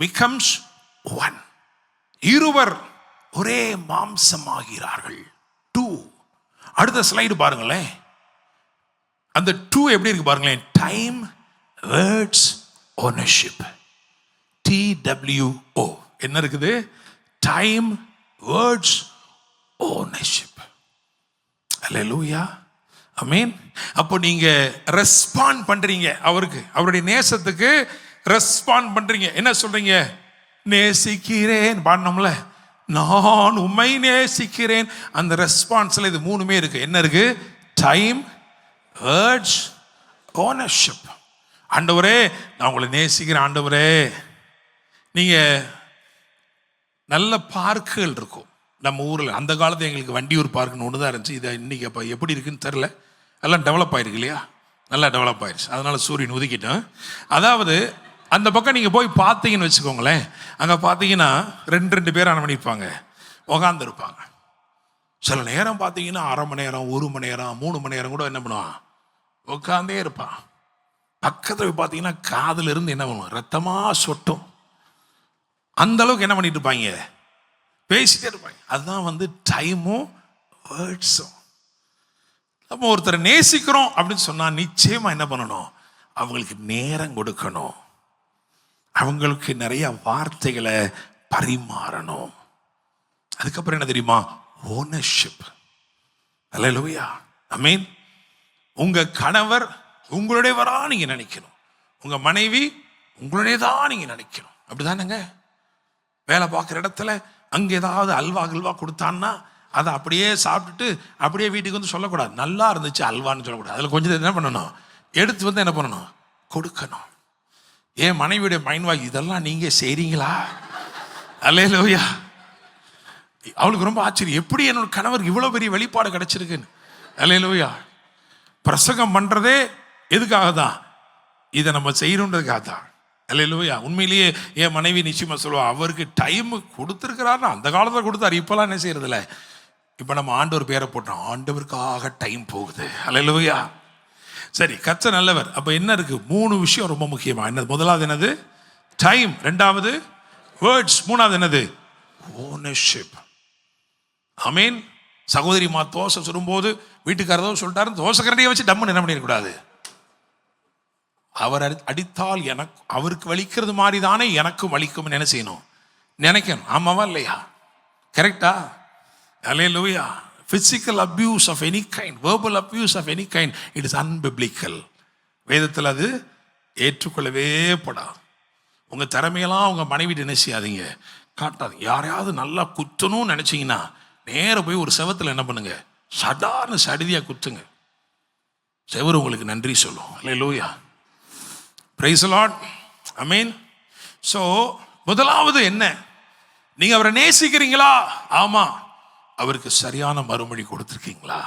becomes 1. இருவர் ஒரே மாம்சமாகிறார்கள். 2. அடுத்த ஸ்லைடு பாருங்களேன். அந்த 2 எப்படி இருக்கு பாருங்களேன். Time, words, ownership. TWO. என்ன இருக்குது? Time, words, ownership. Hallelujah. Amen. அப்போ நீங்க ரெஸ்பாண்ட் பண்றீங்க அவருக்கு, அவருடைய நேசத்துக்கு ரெஸ்பாண்ட் பண்றீங்க. என்ன சொல்றீங்க? நேசிக்கிறேன் பாடணும்ல, நான் உம்மை நேசிக்கிறேன். அந்த ரெஸ்பான்ஸ்ல இது மூணுமே இருக்கு. என்ன இருக்கு? Time, words, ownership. ஆண்டவரே, நான் உங்களை நேசிக்கிறேன் ஆண்டவரே. நீங்க நல்ல பார்க்குகள் இருக்கும் நம்ம ஊரில். அந்த காலத்தில் எங்களுக்கு வண்டியூர் பார்க்குன்னு ஒன்று தான் இருந்துச்சு. இதை இன்னைக்கு அப்போ எப்படி இருக்குன்னு தெரில, எல்லாம் டெவலப் ஆயிருக்கு இல்லையா? நல்லா டெவலப் ஆயிடுச்சு. அதனால சூரியன் உதிக்கிட்டோம். அதாவது அந்த பக்கம் நீங்கள் போய் பார்த்தீங்கன்னு வச்சுக்கோங்களேன், அங்கே பார்த்தீங்கன்னா 2 பேர் என்ன பண்ணியிருப்பாங்க, உக்காந்துருப்பாங்க. சில நேரம் பார்த்தீங்கன்னா 1/2 மணி நேரம், 1 மணி நேரம், 3 மணி நேரம் கூட என்ன பண்ணுவான், உட்காந்தே இருப்பான். பக்கத்தில் போய் பார்த்தீங்கன்னா காதில் இருந்து என்ன பண்ணுவான், ரத்தமாக சொட்டும். அந்த அளவுக்கு என்ன பண்ணிட்டு இருப்பாங்க, பேசிட்டே இருப்பாங்க. அதுதான் டைமும் வேர்ட்ஸும். நம்ம ஒருத்தரை நேசிக்கிறோம் அப்படின்னு சொன்னா நிச்சயமா என்ன பண்ணணும், அவங்களுக்கு நேரம் கொடுக்கணும், அவங்களுக்கு நிறைய வார்த்தைகளை பரிமாறணும். அதுக்கப்புறம் என்ன தெரியுமா, ஓனர்ஷிப். அல்லேலூயா. ஆமென். உங்க கணவர் உங்களுடையவரா நீங்க நினைக்கணும், உங்க மனைவி உங்களுடையதான் நீங்க நினைக்கணும். அப்படிதானங்க? வேலை பார்க்குற இடத்துல அங்கே ஏதாவது அல்வா கொடுத்தான்னா அதை அப்படியே சாப்பிட்டுட்டு அப்படியே வீட்டுக்கு சொல்லக்கூடாது, நல்லா இருந்துச்சு அல்வான்னு சொல்லக்கூடாது. அதில் கொஞ்சம் என்ன பண்ணணும், எடுத்து என்ன பண்ணணும், கொடுக்கணும். ஏன் மனைவியுடைய மைண்ட் இதெல்லாம் நீங்கள் செய்கிறீங்களா? அல்லேலூயா. அவளுக்கு ரொம்ப ஆச்சரியம், எப்படி என்னோட கணவருக்கு இவ்வளோ பெரிய வெளிப்பாடு கிடைச்சிருக்குன்னு. அல்லேலூயா. பிரசங்கம் பண்ணுறதே எதுக்காக தான், இதை நம்ம செய்யணுன்றதுக்காக தான். அல்லேலூயா. உண்மையிலேயே என் மனைவி நிச்சயமா சொல்லுவா, அவருக்கு டைம் கொடுத்துருக்கிறாருன்னா அந்த காலத்தில் கொடுத்தாரு, இப்போலாம் என்ன செய்யறதில்ல. இப்போ நம்ம ஆண்டவர் பேரை போட்டோம், ஆண்டவருக்காக டைம் போகுது. அல்லேலூயா. சரி, கர்த்தர் நல்லவர். அப்போ என்ன இருக்கு, 3 விஷயம் ரொம்ப முக்கியமா. என்னது? முதலாவது என்னது, டைம். 2வது வேர்ட்ஸ். 3வது என்னது, ஓனர்ஷிப். ஆமீன். சகோதரி தோசை சுடும்போது வீட்டுக்காரதோ சொல்லிட்டாரு, தோசை கரண்டியை வச்சு டம்முன்னு என்ன பண்ணிடக்கூடாது. அவர் அடித்தால் எனக்கு அவருக்கு வலிக்கிறது மாதிரி தானே எனக்கும் வலிக்கும் என்ன செய்யணும், நினைக்கணும். ஆமாவா இல்லையா? கரெக்டா? அல்லேலூயா. physical abuse of any kind, verbal abuse of any kind, it is unbiblical. வேதத்தில் அது ஏற்றுக்கொள்ளவே படாது. உங்க திறமையெல்லாம் உங்க மனைவிட்டு என்ன செய்யாதீங்க, காட்டாதீங்க. யாரையாவது நல்லா குத்தணும்னு நினைச்சீங்கன்னா நேர போய் ஒரு செவத்தில் என்ன பண்ணுங்க, சடார்னு சடிதியா குத்துங்க. செவரு உங்களுக்கு நன்றி சொல்லும். அல்லேலூயா. Praise the Lord. Amen. So முதலாவது என்ன, நீங்க அவரை நேசிக்கிறீங்களா? ஆமா. அவருக்கு சரியான மறுமொழி கொடுத்திருக்கீங்களா?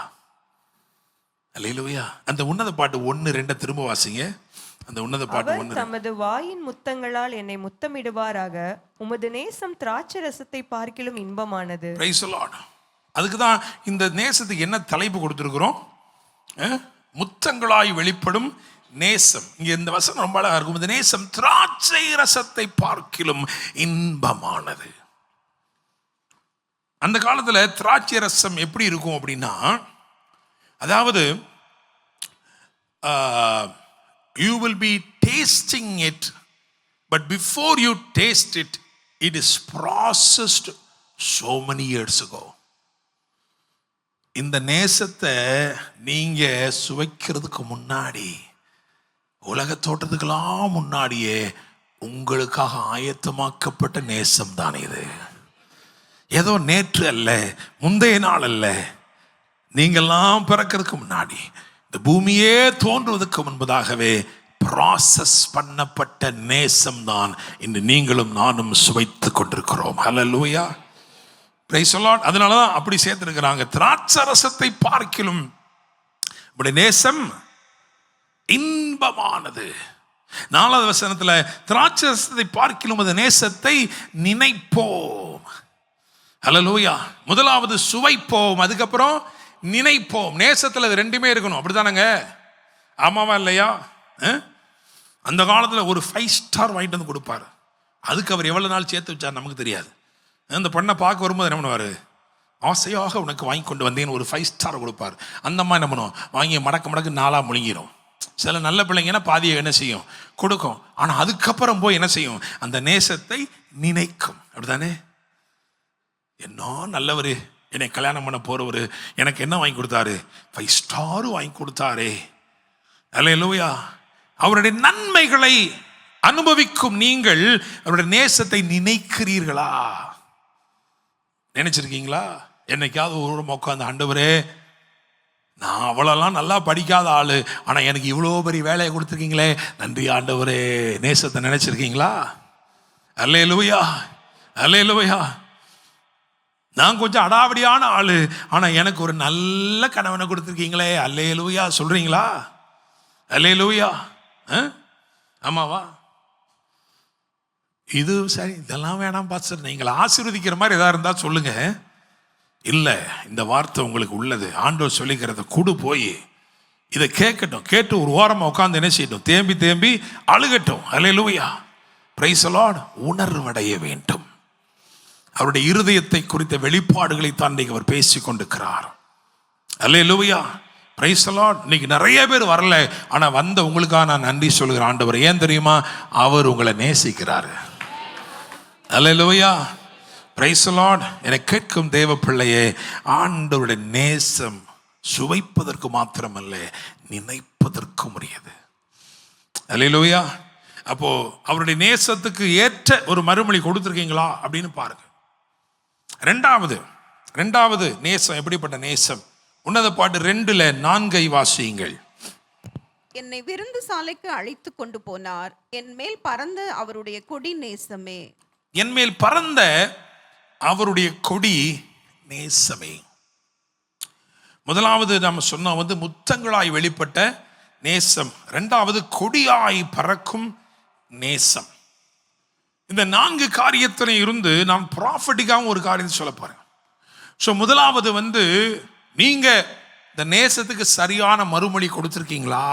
அல்லேலூயா. அந்த உன்னத பாட்டு 1-2 திரும்ப வாசிங்க. அந்த உன்னத பாட்டு 1. தமது வாயின் முத்தங்களால் என்னை முத்தமிடுவாராக, உமது நேசம் திராட்சை ரசத்தை பார்க்கிலும் இன்பமானது. Praise the Lord. அதுக்கு தான் இந்த நேசத்துக்கு என்ன தலைப்பு கொடுத்திருக்கிறோம், முத்தங்களாய் வெளிப்படும் நேசம். இங்க இந்த வசனம் ரொம்ப அழகா இருக்கும். இந்த நேசம் திராட்சை ரசத்தை பார்க்கிலும் இன்பமானது. அந்த காலத்தில் திராட்சை ரசம் எப்படி இருக்கும் அப்படின்னா, அதாவது you will be tasting it, but before you taste it, it is processed so many years ago. இந்த நேசத்தை நீங்க சுவைக்கிறதுக்கு முன்னாடி, உலக தோட்டத்துக்கெல்லாம் முன்னாடியே உங்களுக்காக ஆயத்தமாக்கப்பட்ட நேசம் தான் இது. ஏதோ நேற்று அல்ல, முந்தைய நாள் அல்ல, நீங்கெல்லாம் பிறக்கிறதுக்கு முன்னாடி, இந்த பூமியே தோன்றுவதற்கு முன்பதாகவே ப்ராசஸ் பண்ணப்பட்ட நேசம் தான் இன்று நீங்களும் நானும் சுவைத்து கொண்டிருக்கிறோம். ஹல்லேலூயா, பிரைஸ் தி லார்ட். அதனால தான் அப்படி சேர்த்திருக்கிறாங்க, திராட்சை ரசத்தை பார்க்கிலும் இப்படி நேசம் இன்பமானது. 4வது வசனத்துல திராட்சை ரசத்தை பார்க்கிலும் அது நேசத்தை நினைப்போம். ஹல்லேலூயா. முதலாவது சுவைப்போம், அதுக்கப்புறம் நினைப்போம். நேசத்துல அது ரெண்டுமே இருக்கணும், அப்படிதானங்க? ஆமாவா இல்லையா? அந்த காலத்தில் ஒரு 5 ஸ்டார் வாங்கிட்டு வந்து கொடுப்பாரு. அதுக்கு அவர் எவ்வளவு நாள் சேர்த்து வச்சார் நமக்கு தெரியாது. அந்த பொண்ணை பார்க்க வரும்போது என்ன பண்ணுவார், ஆசையாக உனக்கு வாங்கி கொண்டு வந்தேன்னு ஒரு 5 ஸ்டார் கொடுப்பார். அந்த அம்மா என்ன பண்ணும், வாங்கி மடக்கு 4 முழுங்கிடும். சில நல்ல பிள்ளைங்கன்னா பாதியை என்ன செய்யும், கொடுக்கும். ஆனால் அதுக்கப்புறம் போய் என்ன செய்யும், அந்த நேசத்தை நினைக்கும். அப்படிதானே? என்ன நல்லவர், என்னை கல்யாணம் பண்ண போறவர் எனக்கு என்ன வாங்கி கொடுத்தாரு, 5 ஸ்டார் வாங்கி கொடுத்தாரே. அல்லேலூயா. அவருடைய நன்மைகளை அனுபவிக்கும் நீங்கள் அவருடைய நேசத்தை நினைக்கிறீர்களா? நினைச்சிருக்கீங்களா? என்னைக்காவது ஒரு உட்காந்து, ஆண்டவரே நான் அவ்வளோலாம் நல்லா படிக்காத ஆளு, ஆனால் எனக்கு இவ்வளோ பெரிய வேலையை கொடுத்துருக்கீங்களே, நன்றி ஆண்டவரே, நேசத்தை நினைச்சிருக்கீங்களா? அல்லேலூயா, அல்லேலூயா. நான் கொஞ்சம் அடாவடியான ஆளு, ஆனால் எனக்கு ஒரு நல்ல கணவனை கொடுத்துருக்கீங்களே, அல்லேலூயா சொல்றீங்களா? அல்லேலூயா. ஆமாவா? இது சரி, இதெல்லாம் வேணாம் பாஸ்டர், நீங்கள் ஆசீர்வதிக்கிற மாதிரி எதாவது இருந்தால் சொல்லுங்க. இல்லை, இந்த வார்த்தை உங்களுக்கு உள்ளது, ஆண்டவர் சொல்லிக்கிறத கூடு போய் இதை கேட்கட்டும். கேட்டு ஒரு ஓரமாக உட்காந்து என்ன செய்யட்டும், தேம்பி தேம்பி அழுகட்டும். அல்லேலூயா, பிரைஸ் தி லார்ட். உணர்வடைய வேண்டும். அவருடைய இருதயத்தை குறித்த வெளிப்பாடுகளை தான் அவர் பேசி கொண்டிருக்கிறார். அல்லேலூயா, பிரைஸ் தி லார்ட். இன்னைக்கு நிறைய பேர் வரல, ஆனால் வந்த உங்களுக்காக நான் நன்றி சொல்கிறேன் ஆண்டவர். ஏன் தெரியுமா? அவர் உங்களை நேசிக்கிறார். அல்லேலூயா, பிரைஸ் தி லார்ட். என கேட்கும் தேவ பிள்ளையே, ஆண்டவருடைய நேசம் சுவைப்பதற்கு மாத்திரமல்ல, நினைப்பதற்கும் உரியது. அல்லேலூயா. அப்போ அவருடைய நேசத்துக்கு ஏற்ற ஒரு மறுமொழி கொடுத்துருக்கீங்களா அப்படின்னு பாருங்க. ரெண்டாவது நேசம் எப்படிப்பட்ட நேசம்? உன்னத பாட்டு 2:4 வாசியுங்கள். என்னை விருந்து சாலைக்கு அழைத்து கொண்டு போனார், என் மேல் பறந்த அவருடைய கொடி நேசமே. என் மேல் பறந்த அவருடைய கொடி நேசமே. முதலாவது நம்ம சொன்ன முத்தங்களாய் வெளிப்பட்ட நேசம். 2வது கொடியாய் பறக்கும் நேசம். இந்த 4 காரியத்திலே இருந்து நான் ப்ராஃபட்டிக்காகவும் ஒரு காரியத்தை சொல்ல போறேன். ஸோ முதலாவது நீங்க இந்த நேசத்துக்கு சரியான மறுமொழி கொடுத்துருக்கீங்களா?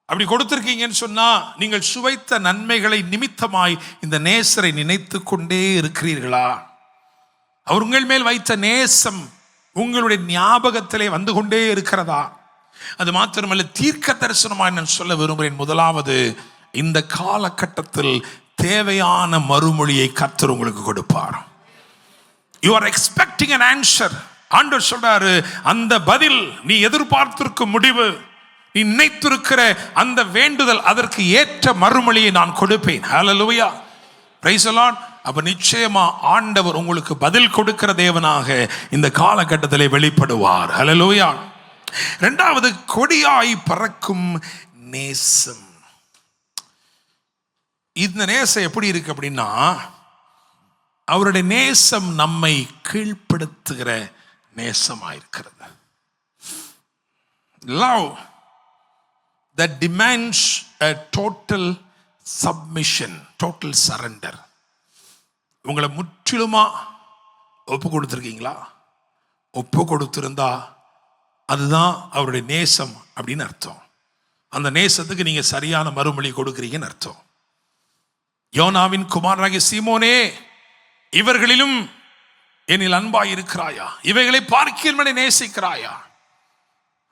அப்படி கொடுத்துருக்கீங்கன்னு சொன்னா, நீங்கள் சுவைத்த நன்மைகளை நிமித்தமாய் இந்த நேசரை நினைத்து கொண்டே இருக்கிறீர்களா? அவர் உங்கள் மேல் வைத்த நேசம் உங்களுடைய ஞாபகத்திலே வந்து கொண்டே இருக்கிறதா? அது மாத்திரமல்ல, தீர்க்க தரிசனமாய் நான் சொல்ல விரும்புகிறேன். முதலாவது, இந்த காலகட்டத்தில் தேவையான மறுமொழியை கர்த்தர் உங்களுக்கு கொடுப்பார். You are expecting an answer. ஆண்டவர் சொல்றாரு, அந்த பதில், நீ எதிர்பார்த்திருக்கும் முடிவு, நீ நினைத்திருக்கிற அந்த வேண்டுதல், அதற்கு ஏற்ற மறுமொழியை நான் கொடுப்பேன். ஹல்லேலூயா, பிரைஸ் தி லார்ட். அப்ப நிச்சயமா ஆண்டவர் உங்களுக்கு பதில் கொடுக்கிற தேவனாக இந்த காலகட்டத்திலே வெளிப்படுவார். ஹல்லேலூயா. 2வது, கொடியாய் பறக்கும் நேசம். இந்த நேசம் எப்படி இருக்கு அப்படின்னா, அவருடைய நேசம் நம்மை கீழ்ப்படுத்துகிற நேசமாயிருக்கிறது. Love that demands a total submission, total surrender. உங்களை முற்றிலுமா ஒப்பு கொடுத்துருக்கீங்களா? ஒப்பு கொடுத்திருந்தா அதுதான் அவருடைய நேசம் அப்படின்னு அர்த்தம். அந்த நேசத்துக்கு நீங்க சரியான மறுமொழி கொடுக்கிறீங்கன்னு அர்த்தம். யோனாவின் குமாரனாகிய சீமோனே, இவர்களிலும் என்னில் அன்பாய் இருக்கிறாயா? இவைகளை பார்க்கிறவனை நேசிக்கிறாயா?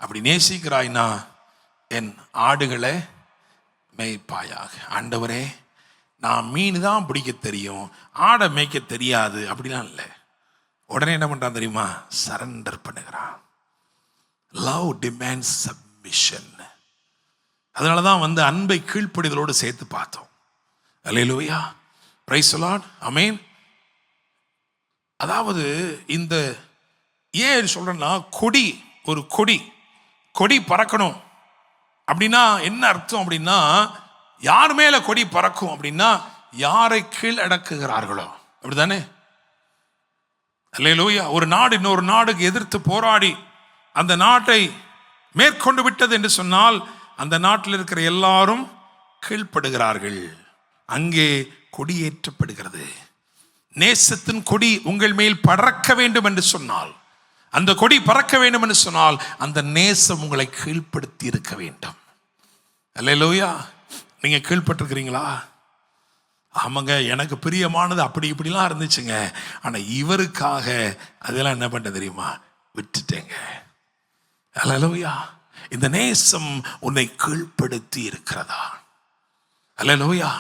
அப்படி நேசிக்கிறாய்னா என் ஆடுகளை மேய்ப்பாயாக. ஆண்டவரே, நான் மீன் தான் பிடிக்க தெரியும், ஆடை மேய்க்க தெரியாது அப்படிலாம் இல்லை. உடனே என்ன பண்றான் தெரியுமா? சரண்டர் பண்ணுகிறான். Love demands submission. அதனாலதான் அன்பை கீழ்ப்படிதலோடு சேர்த்து பார்த்தோம். அல்லேலூயா, பிரைஸ் தி லார்ட், ஆமென். அதாவது இந்த ஏன் சொல்றேன்னா, ஒரு கொடி பறக்கணும் அப்படின்னா என்ன அர்த்தம் அப்படின்னா, யார் மேல கொடி பறக்கும் அப்படின்னா யாரை கீழ் அடக்குகிறார்களோ, அப்படிதானே? அல்லேலூயா. ஒரு நாடு இன்னொரு நாடுக்கு எதிர்த்து போராடி அந்த நாட்டை மேற்கொண்டு விட்டது என்று சொன்னால் அந்த நாட்டில் இருக்கிற எல்லாரும் கீழ்ப்படுகிறார்கள். அங்கே கொடியேற்றப்படுகிறது. நேசத்தின் கொடி உங்கள் மேல் பறக்க வேண்டும் என்று சொன்னால், அந்த கொடி பறக்க வேண்டும் என்று சொன்னால் அந்த நேசம் உங்களை கீழ்ப்படுத்தி இருக்க வேண்டும். அல்லேலூயா. நீங்க கீழ்பட்டிருக்கிறீங்களா? ஆமாங்க, எனக்கு பிரியமானது அப்படி இப்படிலாம் இருந்துச்சுங்க, ஆனா இவருக்காக அதெல்லாம் என்ன பண்ண தெரியுமா? விட்டுட்டேங்க. அல்லேலூயா. இந்த நேசம் உன்னை கீழ்ப்படுத்தி இருக்கிறதா? அல்லேலூயா.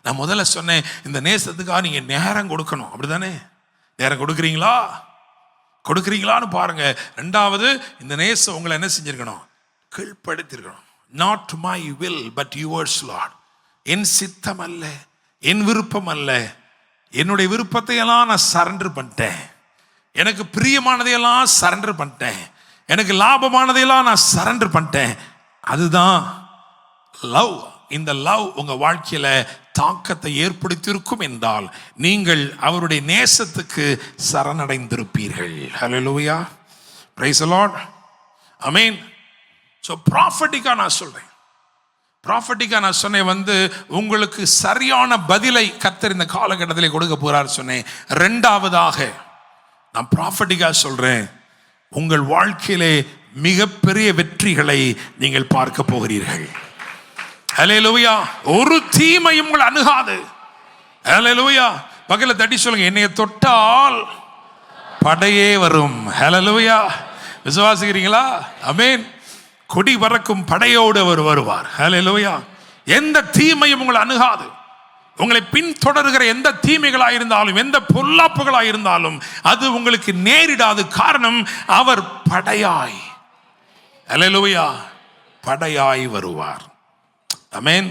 நான் முதல்ல சொன்னேன், இந்த நேசத்துக்காக நீங்க நேரம் கொடுக்கணும், அப்படிதானே? நேரம் கொடுக்குறீங்களான்னு பாருங்க. ரெண்டாவது, இந்த நேசம் உங்களை என்ன செஞ்சிருக்கணும்? கீழ்ப்படுத்திருக்கணும். Not my will but yours Lord. என் சித்தம் அல்ல, என் விருப்பம் அல்ல, என்னுடைய விருப்பத்தை எல்லாம் நான் சரண்டர் பண்ணிட்டேன். எனக்கு பிரியமானதையெல்லாம் சரண்டர் பண்ணிட்டேன். எனக்கு லாபமானதையெல்லாம் நான் சரண்டர் பண்ணிட்டேன். அதுதான் லவ். இந்த லவ் உங்க வாழ்க்கையில தாக்கத்தை ஏற்படுத்தியிருக்கும் என்றால் நீங்கள் அவருடைய நேசத்துக்கு சரணடைந்திருப்பீர்கள். Hallelujah, praise the Lord, amen. So ப்ராஃபட்டிக்கா நான் சொன்னேன் உங்களுக்கு சரியான பதிலை கர்த்தர் இந்த காலகட்டத்தில் கொடுக்க போறார் சொன்னேன். ரெண்டாவதாக நான் ப்ராஃபட்டிக்கா சொல்றேன், உங்கள் வாழ்க்கையிலே மிகப்பெரிய வெற்றிகளை நீங்கள் பார்க்க போகிறீர்கள். ஹல்லேலூயா. ஒரு தீமையும் உங்களை அணுகாது. ஹல்லேலூயா. பக்கத்துல தட்டி சொல்லுங்க, என்னைய தொட்டால் படையே வரும். ஹல்லேலூயா. விசுவாசிக்கிறீங்களா? ஆமென். கொடி பறக்கும் படையோடு அவர் வருவார். ஹல்லேலூயா. எந்த தீமையும் உங்களை அணுகாது. உங்களை பின்தொடர்கிற எந்த தீமைகளாக இருந்தாலும், எந்த பொல்லாப்புகளாக இருந்தாலும் அது உங்களுக்கு நேரிடாது. காரணம், அவர் படையாய், ஹல்லேலூயா, படையாய் வருவார். ஆமென்.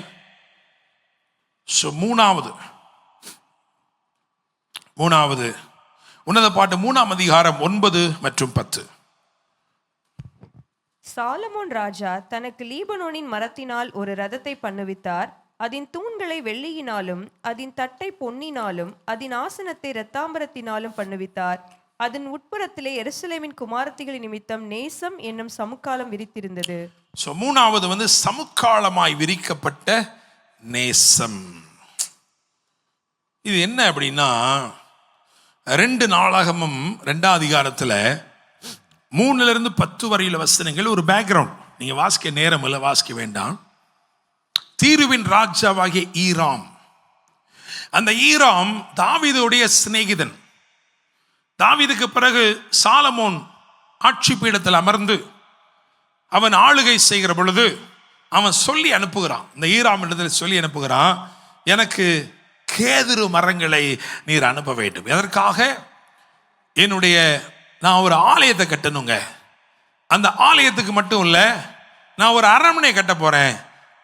சோ மூணாவது உன்னத பாட்டு 3ஆம் அதிகாரம் 9 மற்றும் 10. சாலமோன் ராஜா தனக்கு லீபனோனின் மரத்தினால் ஒரு ரதத்தை பண்ணுவித்தார். அதன் தூண்களை வெள்ளியினாலும் அதன் தட்டை பொன்னினாலும் அதன் ஆசனத்தை இரத்தாம்பரத்தினாலும் பண்ணுவித்தார். அதன் உட்புறத்திலே எருசலேமின் குமாரத்திகளின் நிமித்தம் நேசம் என்னும் சமுக்காலம் விரித்திருந்தது. சோ மூணாவது சமுக்காலமாய் விரிக்கப்பட்ட நேசம். இது என்ன அப்படின்னா, 2 நாளாகமம் 2ஆம் அதிகாரத்துல 3 to 10 வரையில வசனங்கள் ஒரு பேக்ரவுண்ட். நீங்க வாசிக்க நேரம் இல்லை, வாசிக்க வேண்டாம். தீருவின் ராஜாவாகிய ஈராம், அந்த ஈராம் தாவீதுடைய சிநேகிதன். தாவீதுக்கு பிறகு சாலமோன் ஆட்சி பீடத்தில் அமர்ந்து அவன் ஆளுகை செய்கிற பொழுது அவன் சொல்லி அனுப்புகிறான், இந்த ஈராம் இடத்தில் சொல்லி அனுப்புகிறான், எனக்கு கேதுரு மரங்களை நீர் அனுப்ப வேண்டும். எதற்காக? நான் ஒரு ஆலயத்தை கட்டணுங்க. அந்த ஆலயத்துக்கு மட்டும் இல்லை, நான் ஒரு அரண்மனை கட்ட போறேன்.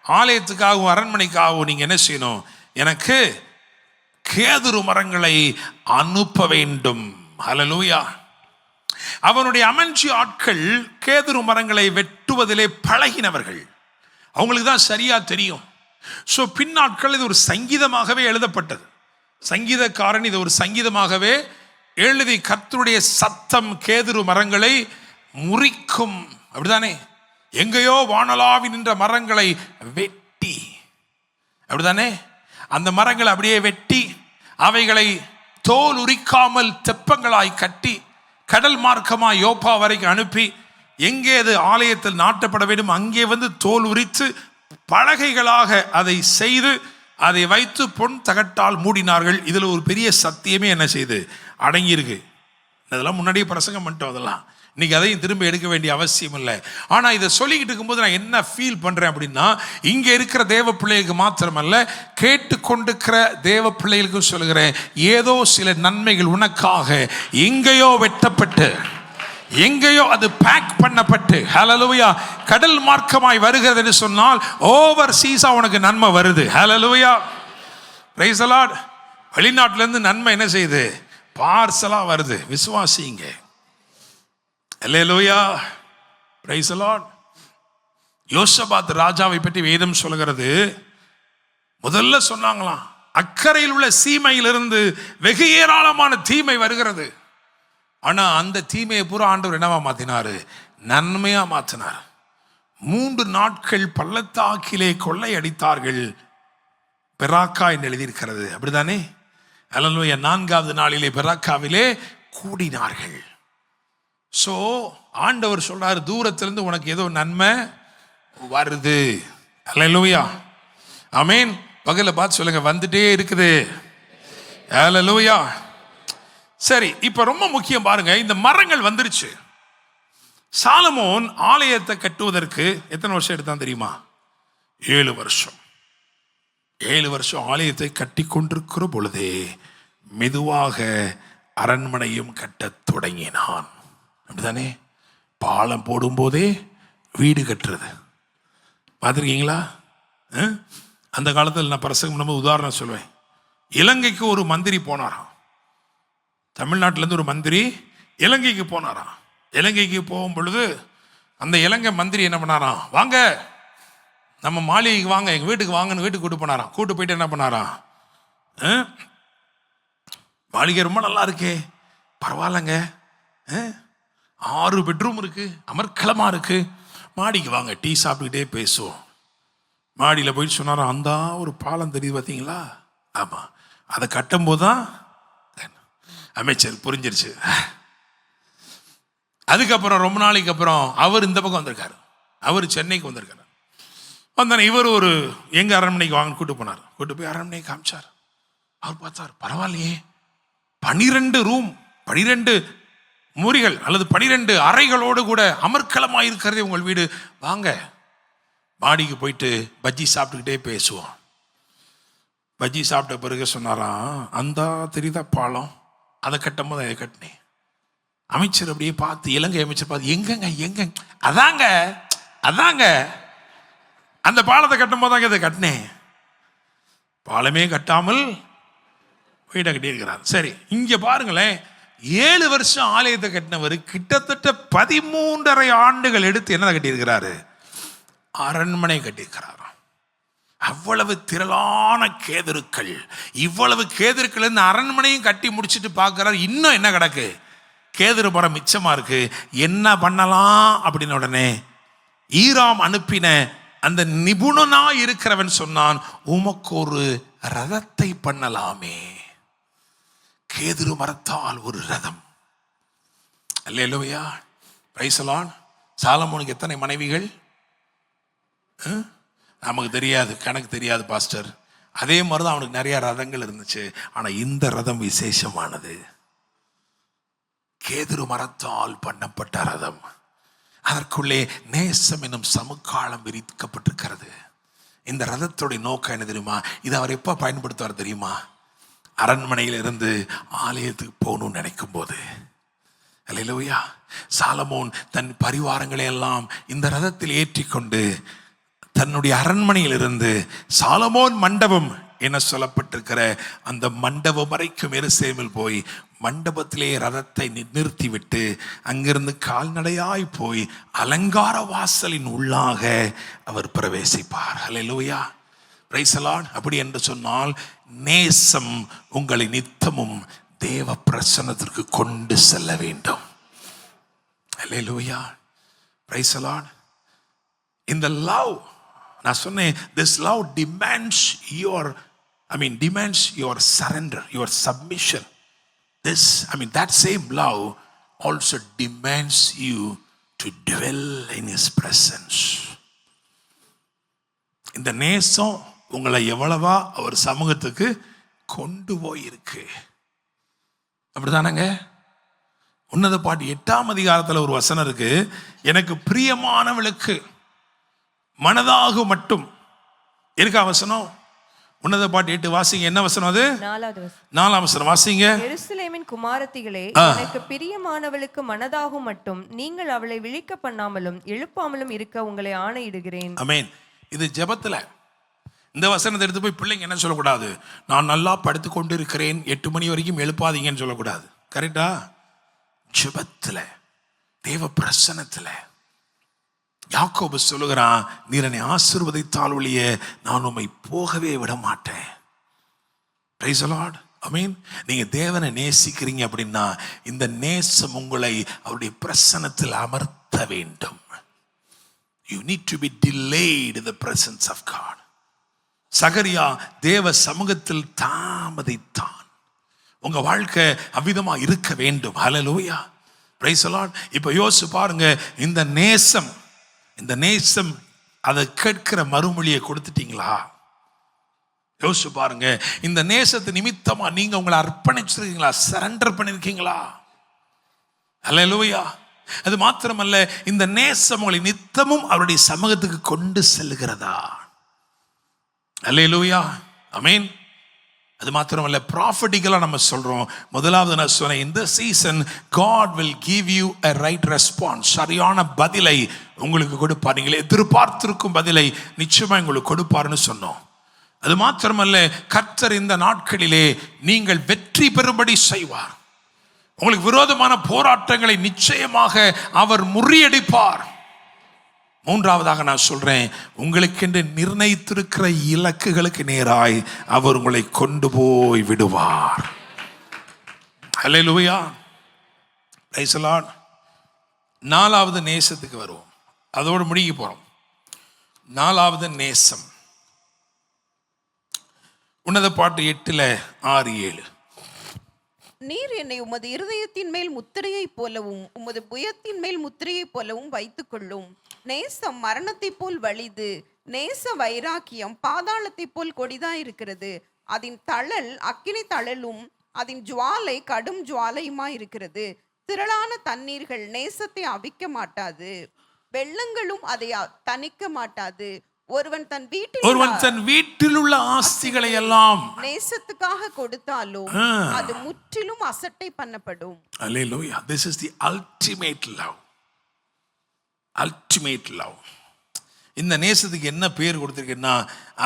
ஆலயத்துக்காகவும் அரண்மனைக்காகவும் நீங்க என்ன செய்யணும்? எனக்கு கேதுரு மரங்களை அனுப்ப வேண்டும். ஹல்லேலூயா. அவனுடைய அமைஞ்சி ஆட்கள் கேதுரு மரங்களை வெட்டுவதிலே பழகினவர்கள். அவங்களுக்கு தான் சரியா தெரியும். ஸோ பின்னாட்கள் இது ஒரு சங்கீதமாகவே எழுதப்பட்டது. சங்கீதக்காரன் இது ஒரு சங்கீதமாகவே எழுதி, கர்த்தருடைய சத்தம் கேதுரு மரங்களை முறிக்கும், அப்படிதானே? எங்கேயோ வானலாவி நின்ற மரங்களை வெட்டி, அப்படிதானே? அந்த மரங்களை அப்படியே வெட்டி அவைகளை தோல் உரிக்காமல் தெப்பங்களாய் கட்டி கடல் மார்க்கமாய் யோப்பா வரைக்கும் அனுப்பி, எங்கே அது ஆலயத்தில் நாட்டப்பட வேண்டும் அங்கே தோல் உரித்து பலகைகளாக அதை செய்து அதை வைத்து பொன் தகட்டால் மூடினார்கள். இதுல ஒரு பெரிய சத்தியமே என்ன செய்து அடங்கியிருக்கு. அதெல்லாம் முன்னாடியே பிரசங்கம் பண்ணிட்டோம். அதெல்லாம் இன்னைக்கு அதையும் திரும்ப எடுக்க வேண்டிய அவசியம் இல்லை. ஆனால் இதை சொல்லிக்கிட்டு இருக்கும்போது நான் என்ன ஃபீல் பண்ணுறேன் அப்படின்னா, இங்கே இருக்கிற தேவ பிள்ளைகளுக்கு மாத்திரமல்ல, கேட்டுக்கொண்டிருக்கிற தேவ பிள்ளைகளுக்கும் சொல்லுகிறேன், ஏதோ சில நன்மைகள் உனக்காக எங்கேயோ வெட்டப்பட்டு, எங்கேயோ அது பேக் பண்ணப்பட்டு, ஹல்லேலூயா, கடல் மார்க்கமாய் வருகிறது என்று சொன்னால் ஓவர் சீஸா உனக்கு நன்மை வருது. ஹல்லேலூயா, பிரைஸ் தி லார்ட். வெளிநாட்டிலேருந்து நன்மை என்ன செய்யுது? பார்சலாக வருது. விசுவாசிங்க. அல்லேலூயா, பிரைஸ் தி லார்ட். யோசபாத் ராஜாவை பற்றி வேதம் சொல்கிறது, முதல்ல சொன்னாங்களாம், அக்கறையில் உள்ள சீமையிலிருந்து வெகு ஏராளமான தீமை வருகிறது. ஆனா அந்த தீமையை பூரா ஆண்டவர் என்னவா மாத்தினாரு? நன்மையா மாத்தினார். 3 நாட்கள் பள்ளத்தாக்கிலே கொள்ளை அடித்தார்கள், பெராக்கா என்று எழுதியிருக்கிறது. அப்படித்தானே? அல்லேலூயா. 4வது நாளிலே பெராக்காவிலே கூடினார்கள். ஸோ ஆண்டவர் சொல்றாரு, தூரத்திலிருந்து உனக்கு ஏதோ நன்மை வருது. அல்லேலூயா, ஆமென். பகல பார்த்து சொல்லுங்க, வந்துட்டே இருக்குது. அல்லேலூயா. சரி, இப்ப ரொம்ப முக்கியம் பாருங்க, இந்த மரங்கள் வந்துருச்சு. சாலமோன் ஆலயத்தை கட்டுவதற்கு எத்தனை வருஷம் எடுத்தான் தெரியுமா? 7 வருஷம். 7 வருஷம் ஆலயத்தை கட்டி கொண்டிருக்கிற பொழுதே மெதுவாக அரண்மனையும் கட்டத் தொடங்கினான். அப்படித்தானே? பாலம் போடும்போதே வீடு கட்டுறது பார்த்துருக்கீங்களா? அந்த காலத்தில் நான் பிரசங்கம் நம்ம உதாரணம் சொல்லுவேன். இலங்கைக்கு ஒரு மந்திரி போனாராம். தமிழ்நாட்டிலேருந்து ஒரு மந்திரி இலங்கைக்கு போனாராம். இலங்கைக்கு போகும் பொழுது அந்த இலங்கை மந்திரி என்ன பண்ணாராம்? வாங்க, நம்ம மாளிகைக்கு வாங்க, எங்கள் வீட்டுக்கு வாங்கன்னு வீட்டுக்கு கூட்டு போனாராம். கூட்டு போயிட்டு என்ன பண்ணாராம்? மாளிகை ரொம்ப நல்லா இருக்கே, பரவாயில்லைங்க, 6 பெட்ரூம் இருக்கு, அமர்க்கலமாக இருக்கு, மாடிக்கு வாங்க, டீ சாப்பிட்டுக்கிட்டே பேசுவோம். மாடியில் போயிட்டு சொன்னாராம், அந்த ஒரு பாலம் தெரியுது பார்த்தீங்களா? ஆமாம், அதை கட்டும்போது தான் அமைச்சர் புரிஞ்சிருச்சு. அதுக்கப்புறம் ரொம்ப நாளைக்கு அப்புறம் அவர் இந்த பக்கம் வந்திருக்காரு, அவர் சென்னைக்கு வந்திருக்காரு. வந்தானே இவர் ஒரு எங்கள் அரண்மனைக்கு வாங்க கூட்டு போனார். கூட்டு போய் அரண்மனையை காமிச்சார். அவர் பார்த்தார், பரவாயில்லையே, 12 ரூம், 12 முறிகள் அல்லது 12 அறைகளோடு கூட அமர்க்கலமாக இருக்கிறதே உங்கள் வீடு, வாங்க மாடிக்கு போயிட்டு பஜ்ஜி சாப்பிட்டுக்கிட்டே பேசுவோம். பஜ்ஜி சாப்பிட்ட பிறகு சொன்னாராம், அந்த தெரியுதா பாலம், அதை கட்டும் போது அதை கட்டினேன். அமைச்சர் அப்படியே பார்த்து, இலங்கை அமைச்சர் பார்த்து, எங்கங்க அதாங்க அதாங்க அந்த பாலத்தை கட்டும் போதாங்க இதை கட்டினேன். பாலமே கட்டாமல் வீட்டை கட்டியிருக்கிறார். சரி, இங்க பாருங்களேன், 7 வருஷம் ஆலயத்தை கட்டினவர் கிட்டத்தட்ட 13.5 ஆண்டுகள் எடுத்து என்ன கட்டியிருக்கிறாரு? அரண்மனை கட்டியிருக்கிறார். அவ்வளவு திரளான கேதுருக்கள், இவ்வளவு கேதுருக்கள் இந்த அரண்மனையும் கட்டி முடிச்சுட்டு பார்க்கிறார், இன்னும் என்ன கிடக்கு? கேதுரு மரம் மிச்சமா இருக்கு, என்ன பண்ணலாம் அப்படின்னு உடனே ஈராம் அனுப்பின அந்த நிபுணனா இருக்கிறவன் சொன்னான், உமக்கு ஒரு ரதத்தை பண்ணலாமே. கேதுரு மரத்தால் ஒரு ரதம். அல்லேலூயா, பிரைஸ் தி லார்ட். சாலமோனுக்கு எத்தனை மனைவிகள்? நமக்கு தெரியாது, கணக்கு தெரியாது பாஸ்டர். அதே மாதிரி தான் அவனுக்கு நிறைய ரதங்கள் இருந்துச்சு. ஆனால் இந்த ரதம் விசேஷமானது. கேதுரு மரத்தால் பண்ணப்பட்ட ரதம். அதற்குள்ளே நேசம் என்னும் சமுக்காலம் விரிக்கப்பட்டிருக்கிறது. இந்த ரதத்துடைய நோக்கம் என்ன தெரியுமா? இது அவர் எப்போ பயன்படுத்துவார் தெரியுமா? அரண்மனையில் இருந்து ஆலயத்துக்கு போகணும்னு நினைக்கும் போது. அல்லேலூயா. சாலமோன் தன் பரிவாரங்களை எல்லாம் இந்த ரதத்தில் ஏற்றிக்கொண்டு தன்னுடைய அரண்மனையில் இருந்து சாலமோன் மண்டபம் என சொல்லப்பட்டிருக்கிற அந்த மண்டபம் வரைக்கும் எருசலேமில் போய் மண்டபத்திலே ரதத்தை நிறுத்திவிட்டு அங்கிருந்து கால்நடையாய் போய் அலங்கார வாசலின் உள்ளாக அவர் பிரவேசிப்பார். அல்லேலூயா, பிரைஸ் தி லார்ட். அப்படி என்று சொன்னால் நேசம் உங்களை நித்தமும் தேவ பிரசன்னத்திற்கு கொண்டு செல்ல வேண்டும். அல்லேலூயா, பிரைஸ் தி லார்ட். இந்த லவ், நான் சொன்னேன், this love demands your surrender, your submission. That same love also demands you to dwell in his presence. இந்த நேசம் உங்களை எவ்வளவா அவர் சமூகத்துக்கு கொண்டு போயிருக்கு. அப்படிதானங்க? உன்னத பாட்டு 8ஆம் அதிகாரத்துல ஒரு வசனம் இருக்கு, எனக்கு பிரியமானவளுக்கு மனதாக மட்டும் இருக்கா வசனம். உன்னத பாட்டு 8 வாசிங்க. என்ன வசனம் அது? 4ஆம் வசனம் வாசிங்க. எருசலேமின் குமாரத்திகளே, எனக்கு பிரியமானவளுக்கு மனதாகும் மட்டும் நீங்கள் அவளை விழிக்க பண்ணாமலும் எழுப்பாமலும் இருக்க உங்களை ஆணையிடுகிறேன். ஆமென். இது ஜெபத்துல இந்த வசனத்தை எடுத்து போய் பிள்ளைங்க என்ன சொல்லக்கூடாது, நான் நல்லா படுத்து கொண்டு இருக்கிறேன் 8 மணி வரைக்கும் எழுப்பாதீங்கன்னு சொல்லக்கூடாது. கரெக்டா? ஜெபத்துல, தேவ பிரசன்னத்துல யாக்கோபு சொல்லுகிறான், நீர் என்னை ஆசீர்வதித்தால் ஒழிய நான் உம்மை போகவே விட மாட்டேன். Praise the Lord. ஆமென். நீங்க தேவனை நேசிக்கிறீங்க அப்படின்னா இந்த நேசம் உங்களை அவருடைய பிரசன்னத்தில் அமர்த்த வேண்டும். You need to be delayed in the presence of God. சகரியா தேவ சமூகத்தில் தாமதித்தான். உங்க வாழ்க்கை அவ்விதமா இருக்க வேண்டும். ஹல்லேலூயா. Praise the Lord. இப்போ யோசிச்சு பாருங்க, இந்த நேசம் அதை கேட்கிற மறுமொழியை கொடுத்துட்டீங்களா? யோசிச்சு பாருங்க, இந்த நேசத்து நிமித்தமா நீங்க உங்களை அர்ப்பணிச்சிருக்கீங்களா? சரண்டர் பண்ணிருக்கீங்களா? ஹல்லேலூயா. அது மாத்திரமல்ல, இந்த நேசம் உங்களை நித்தமும் அவருடைய சமூகத்துக்கு கொண்டு செல்கிறதா? ஹல்லேலூயா. ஆமென். அது மாத்திரமல்ல, ப்ராஃபட்டிக்கலா நம்ம சொல்றோம். முதலாவது நான் சொன்னேன், இந்த season God will give you a right response. சரியான பதிலை உங்களுக்கு கொடுப்பார். நீங்கள் எதிர்பார்த்திருக்கும் பதிலை நிச்சயமா உங்களுக்கு கொடுப்பார்னு சொன்னோம். அது மாத்திரமல்ல, கர்த்தர் இந்த நாட்களிலே நீங்கள் வெற்றி பெறும்படி செய்வார். உங்களுக்கு விரோதமான போராட்டங்களை நிச்சயமாக அவர் முறியடிப்பார். மூன்றாவதாக நான் சொல்றேன், உங்களுக்கென்று நிர்ணயித்திருக்கிற இலக்குகளுக்கு நேராய் அவர் உங்களை கொண்டு போய் விடுவார். ஹல்லேலூயா. Praise the Lord. 4வது நேசத்துக்கு வருவோம். அதோடு முடிக்க போறோம். 4வது நேசம். உன்னத பாட்டு 8:6-7. நீர் என்னை உமது இருதயத்தின் மேல் முத்திரையைப் போலவும் உமது புயத்தின் மேல் முத்திரையைப் போலவும் வைத்துக் கொள்ளும். நேசம் மரணத்தைப் போல் வலிது, நேச வைராக்கியம் பாதாளத்தைப் போல் கொடிதாயிருக்கிறது. அதன் தழல் அக்கினி தழலும் அதன் ஜுவாலை கடும் ஜுவாலையுமாயிருக்கிறது. திரளான தண்ணீர்கள் நேசத்தை அவிக்க மாட்டாது, வெள்ளங்களும் அதை தணிக்க மாட்டாது. ஒருவன் தன் வீட்டில் உள்ள ஆஸ்திகளை எல்லாம் நேசத்துக்காக கொடுத்தாலும் அது முற்றிலும் அசட்டை பண்ணப்படும். Hallelujah. This is the ultimate love. Ultimate love. இந்த நேசத்துக்கு என்ன பேர் கொடுத்திருக்கேன்னா,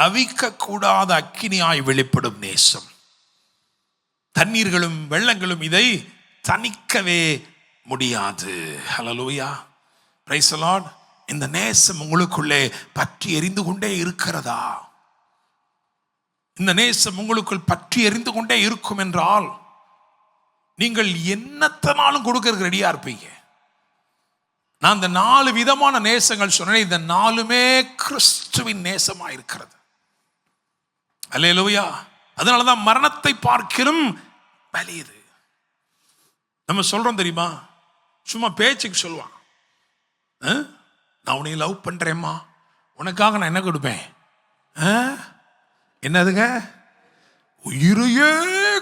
அவிக்க கூடாத அக்கினியாய் வெளிப்படும் நேசம். தண்ணீர்களும் வெள்ளங்களும் இதை தணிக்கவே முடியாது. Hallelujah. Praise the Lord. இந்த நேசம் உங்களுக்குள்ளே பற்றி எரிந்து கொண்டே இருக்கிறதா? இந்த நேசம் உங்களுக்குள் பற்றி எரிந்து கொண்டே இருக்கும் என்றால் நீங்கள் என்னத்தனாலும் கொடுக்கறதுக்கு ரெடியா இருப்பீங்க. நான் இந்த 4 விதமான நேசங்கள் சொன்னேன். இந்த 4மே கிறிஸ்துவின் நேசமா இருக்கிறது. அல்லேலூயா. அதனாலதான் மரணத்தை பார்க்கிலும் வலியுது. நம்ம சொல்றோம் தெரியுமா, சும்மா பேச்சுக்கு சொல்லுவான், நான் உன்னை லவ் பண்றேம்மா, உனக்காக நான் என்ன கொடுப்பேன், என்னதுங்க, உயிரையே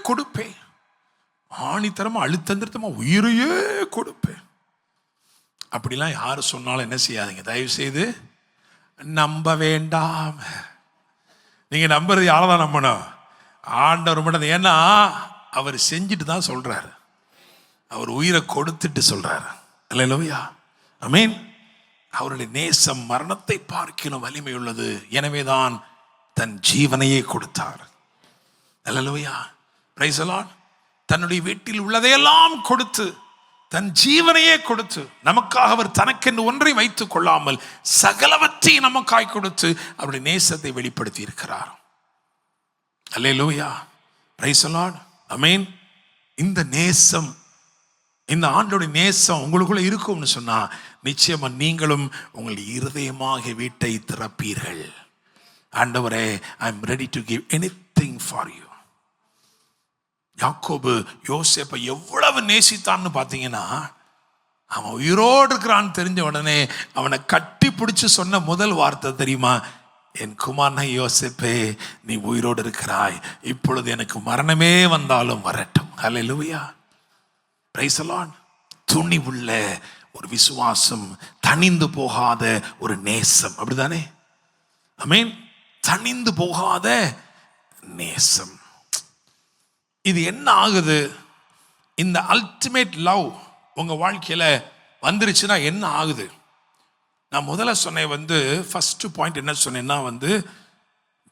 கொடுப்பேன், ஆணித்தரமா அழுத்தந்திரத்தமா உயிரையே கொடுப்பேன். அப்படிலாம் யாரு சொன்னாலும் என்ன செய்யாதீங்க, தயவு செய்து நம்ப வேண்டாம். நீங்க நம்புறது யாரதான் நம்பணும்? ஆண்டவர் மட்டும். ஏன்னா அவர் செஞ்சுட்டு தான் சொல்றாரு, அவர் உயிரை கொடுத்துட்டு சொல்றாரு. அல்லேலூயா. ஆமென். அவருடைய நேசம் மரணத்தை பார்க்கிலும் வலிமை உள்ளது. எனவேதான் தன் ஜீவனையே கொடுத்தார். அல்லேலூயா. Praise the Lord. தன்னுடைய வீட்டில் உள்ளதையெல்லாம் கொடுத்து, தன் ஜீவனையே கொடுத்து, நமக்காக அவர் தனக்கென்று ஒன்றை வைத்துக் கொள்ளாமல் சகலவற்றை நமக்காய் கொடுத்து அவருடைய நேசத்தை வெளிப்படுத்தி இருக்கிறார். Hallelujah. Praise the Lord. Amen. இந்த நேசம், இந்த ஆண்டோட நேசம் உங்களுக்குள்ள இருக்கும்னு சொன்னா நிச்சயமா நீங்களும் உங்கள் இருதயமாக வீட்டை திறப்பீர்கள். ஆண்டவரே, I am ready to give anything for you. யாக்கோபு யோசேப்பை எவ்வளவு நேசித்தான்னு பார்த்தீங்கன்னா, அவன் உயிரோடு இருக்கிறான்னு தெரிஞ்ச உடனே அவனை கட்டி பிடிச்சு சொன்ன முதல் வார்த்தை தெரியுமா? என் குமாரனை யோசேப்பே, நீ உயிரோடு இருக்கிறாய், இப்பொழுது எனக்கு மரணமே வந்தாலும் வரட்டும். ஹல்லேலூயா. Praise the Lord. துணிவுள்ள ஒரு விசுவாசம், தணிந்து போகாத ஒரு நேசம். அப்படிதானே? ஆமென். தணிந்து போகாத நேசம். இது என்ன ஆகுது? இந்த அல்டிமேட் லவ் உங்க வாழ்க்கையில வந்துருச்சுன்னா என்ன ஆகுது? நான் முதல்ல சொன்னேன் ஃபர்ஸ்ட் பாயிண்ட் என்ன சொன்னேன்னா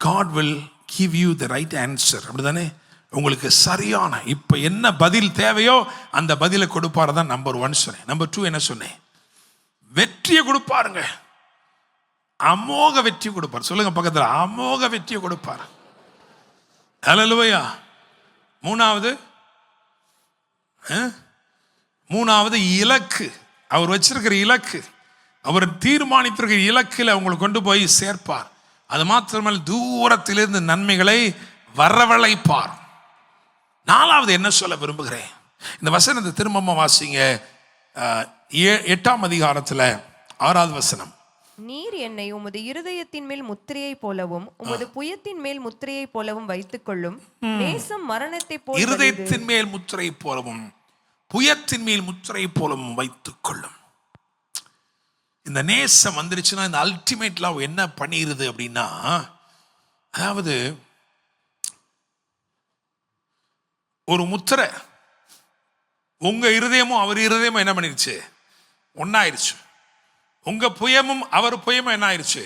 God will give you the right answer. அப்படிதானே? உங்களுக்கு சரியான இப்ப என்ன பதில் தேவையோ அந்த பதிலை கொடுப்பாரு தான் நம்பர் 1 சொன்னேன். நம்பர் 2 என்ன சொன்னேன்? வெற்றியை கொடுப்பாருங்க. அமோக வெற்றி கொடுப்பார். சொல்லுங்க பக்கத்துல, அமோக வெற்றியை கொடுப்பார். ஹல்லேலூயா. மூணாவது இலக்கு. அவர் வச்சிருக்கிற இலக்கு, அவர் தீர்மானித்திருக்கிற இலக்கில் அவங்களை கொண்டு போய் சேர்ப்பார். அது மாத்திரமல்ல, தூரத்திலிருந்து நன்மைகளை வரவழைப்பார். 4வது என்ன சொல்ல விரும்புகிறேன், இந்த வசனத்தை திரும்பமா வாசிங்க. 8ஆம் அதிகாரத்தில் 6வது வசனம். நீர் என்னை உமது இருதயத்தின் மேல் முத்திரையை போலவும் உமது புயத்தின் மேல் முத்திரையை போலவும் வைத்துக் கொள்ளும். நேசம் மரணத்தை போல் இருதயத்தின் மேல் முத்திரை போலவும் புயத்தின் மேல் முத்திரை போலவும் வைத்துக் கொள்ளும். இந்த நேசம் வந்துருச்சுன்னா இந்த அல்டிமேட் லவ் என்ன பண்ணிடுது அப்படின்னா, அதாவது ஒரு முத்திரை, உங்க இருதயமும் அவர் இருதயமும் என்ன பண்ணிருச்சு? ஒன்னாயிருச்சு. உங்க புயமும் அவர் புயமும் என்ன ஆயிருச்சு?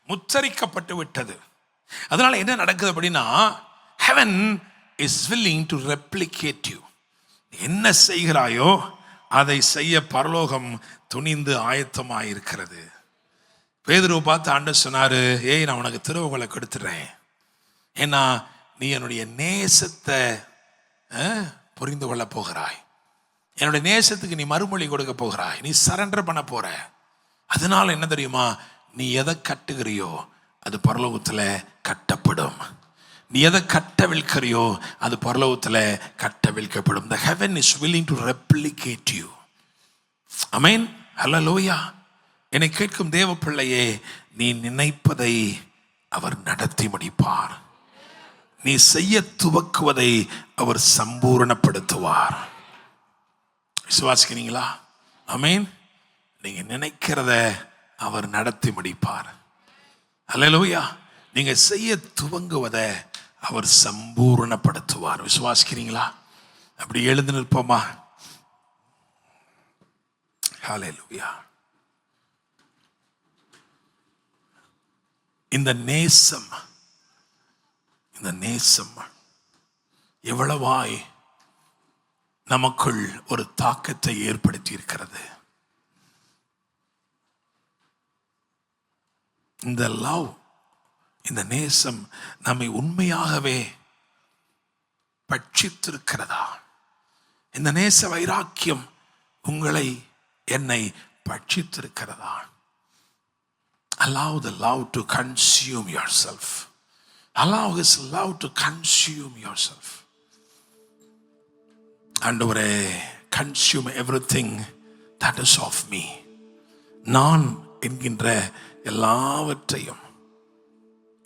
முச்சரிக்கப்பட்டு விட்டது. அதனால என்ன நடக்குது அப்படின்னா, heaven is willing to replicate you. என்ன செய்கிறாயோ அதை செய்ய பரலோகம் துணிந்து ஆயத்தமாயிருக்கிறது. பேதுருவை பார்த்து ஆண்டவர் சொன்னாரு, ஏய் நான் உனக்கு திறவுகோலை கொடுத்துறேன், ஏன்னா நீ என்னுடைய நேசத்தை புரிந்து கொள்ள போகிறாய், என்னுடைய நேசத்துக்கு நீ மறுமொழி கொடுக்க போகிறாய், நீ சரண்டர் பண்ண போற. அதனால என்ன தெரியுமா, நீ எதை கட்டுகிறியோ அது பரலோகத்தில் கட்டப்படும், நீ எதை கட்டவிழ்க்கிறியோ அது பரலோகத்தில் கட்டவிழ்க்கப்படும். The heaven is willing to replicate you. ஆமென். ஹல்லேலூயா. என்னை கேட்கும் தேவ பிள்ளையே, நீ நினைப்பதை அவர் நடத்தி முடிப்பார். நீ செய்ய துவக்குவதை அவர் சம்பூரணப்படுத்துவார். விசுவாசிக்கிறீங்களா? ஆமென். நீங்க நினைக்கிறத அவர் நடத்தி முடிப்பார். ஹல்லேலூயா. நீங்க செய்ய துவங்குவதை அவர் சம்பூரணப்படுத்துவார். விசுவாசிக்கிறீங்களா? அப்படி எழுந்து நிற்போமா? ஹல்லேலூயா. இந்த நேசம் எவ்வளவாய் நமக்குள் ஒரு தாக்கத்தை ஏற்படுத்தி இருக்கிறது. இந்த லவ், இந்த நேசம் நம்மை உண்மையாகவே பட்சித்திருக்கிறதா? இந்த நேச வைராக்கியம் உங்களை என்னை பட்சித்திருக்கிறதா? Allow the love to consume yourself. Allow his love to consume yourself. ஆண்டவரே, consume everything that is of me. நான் என்கின்ற எல்லாவற்றையும்,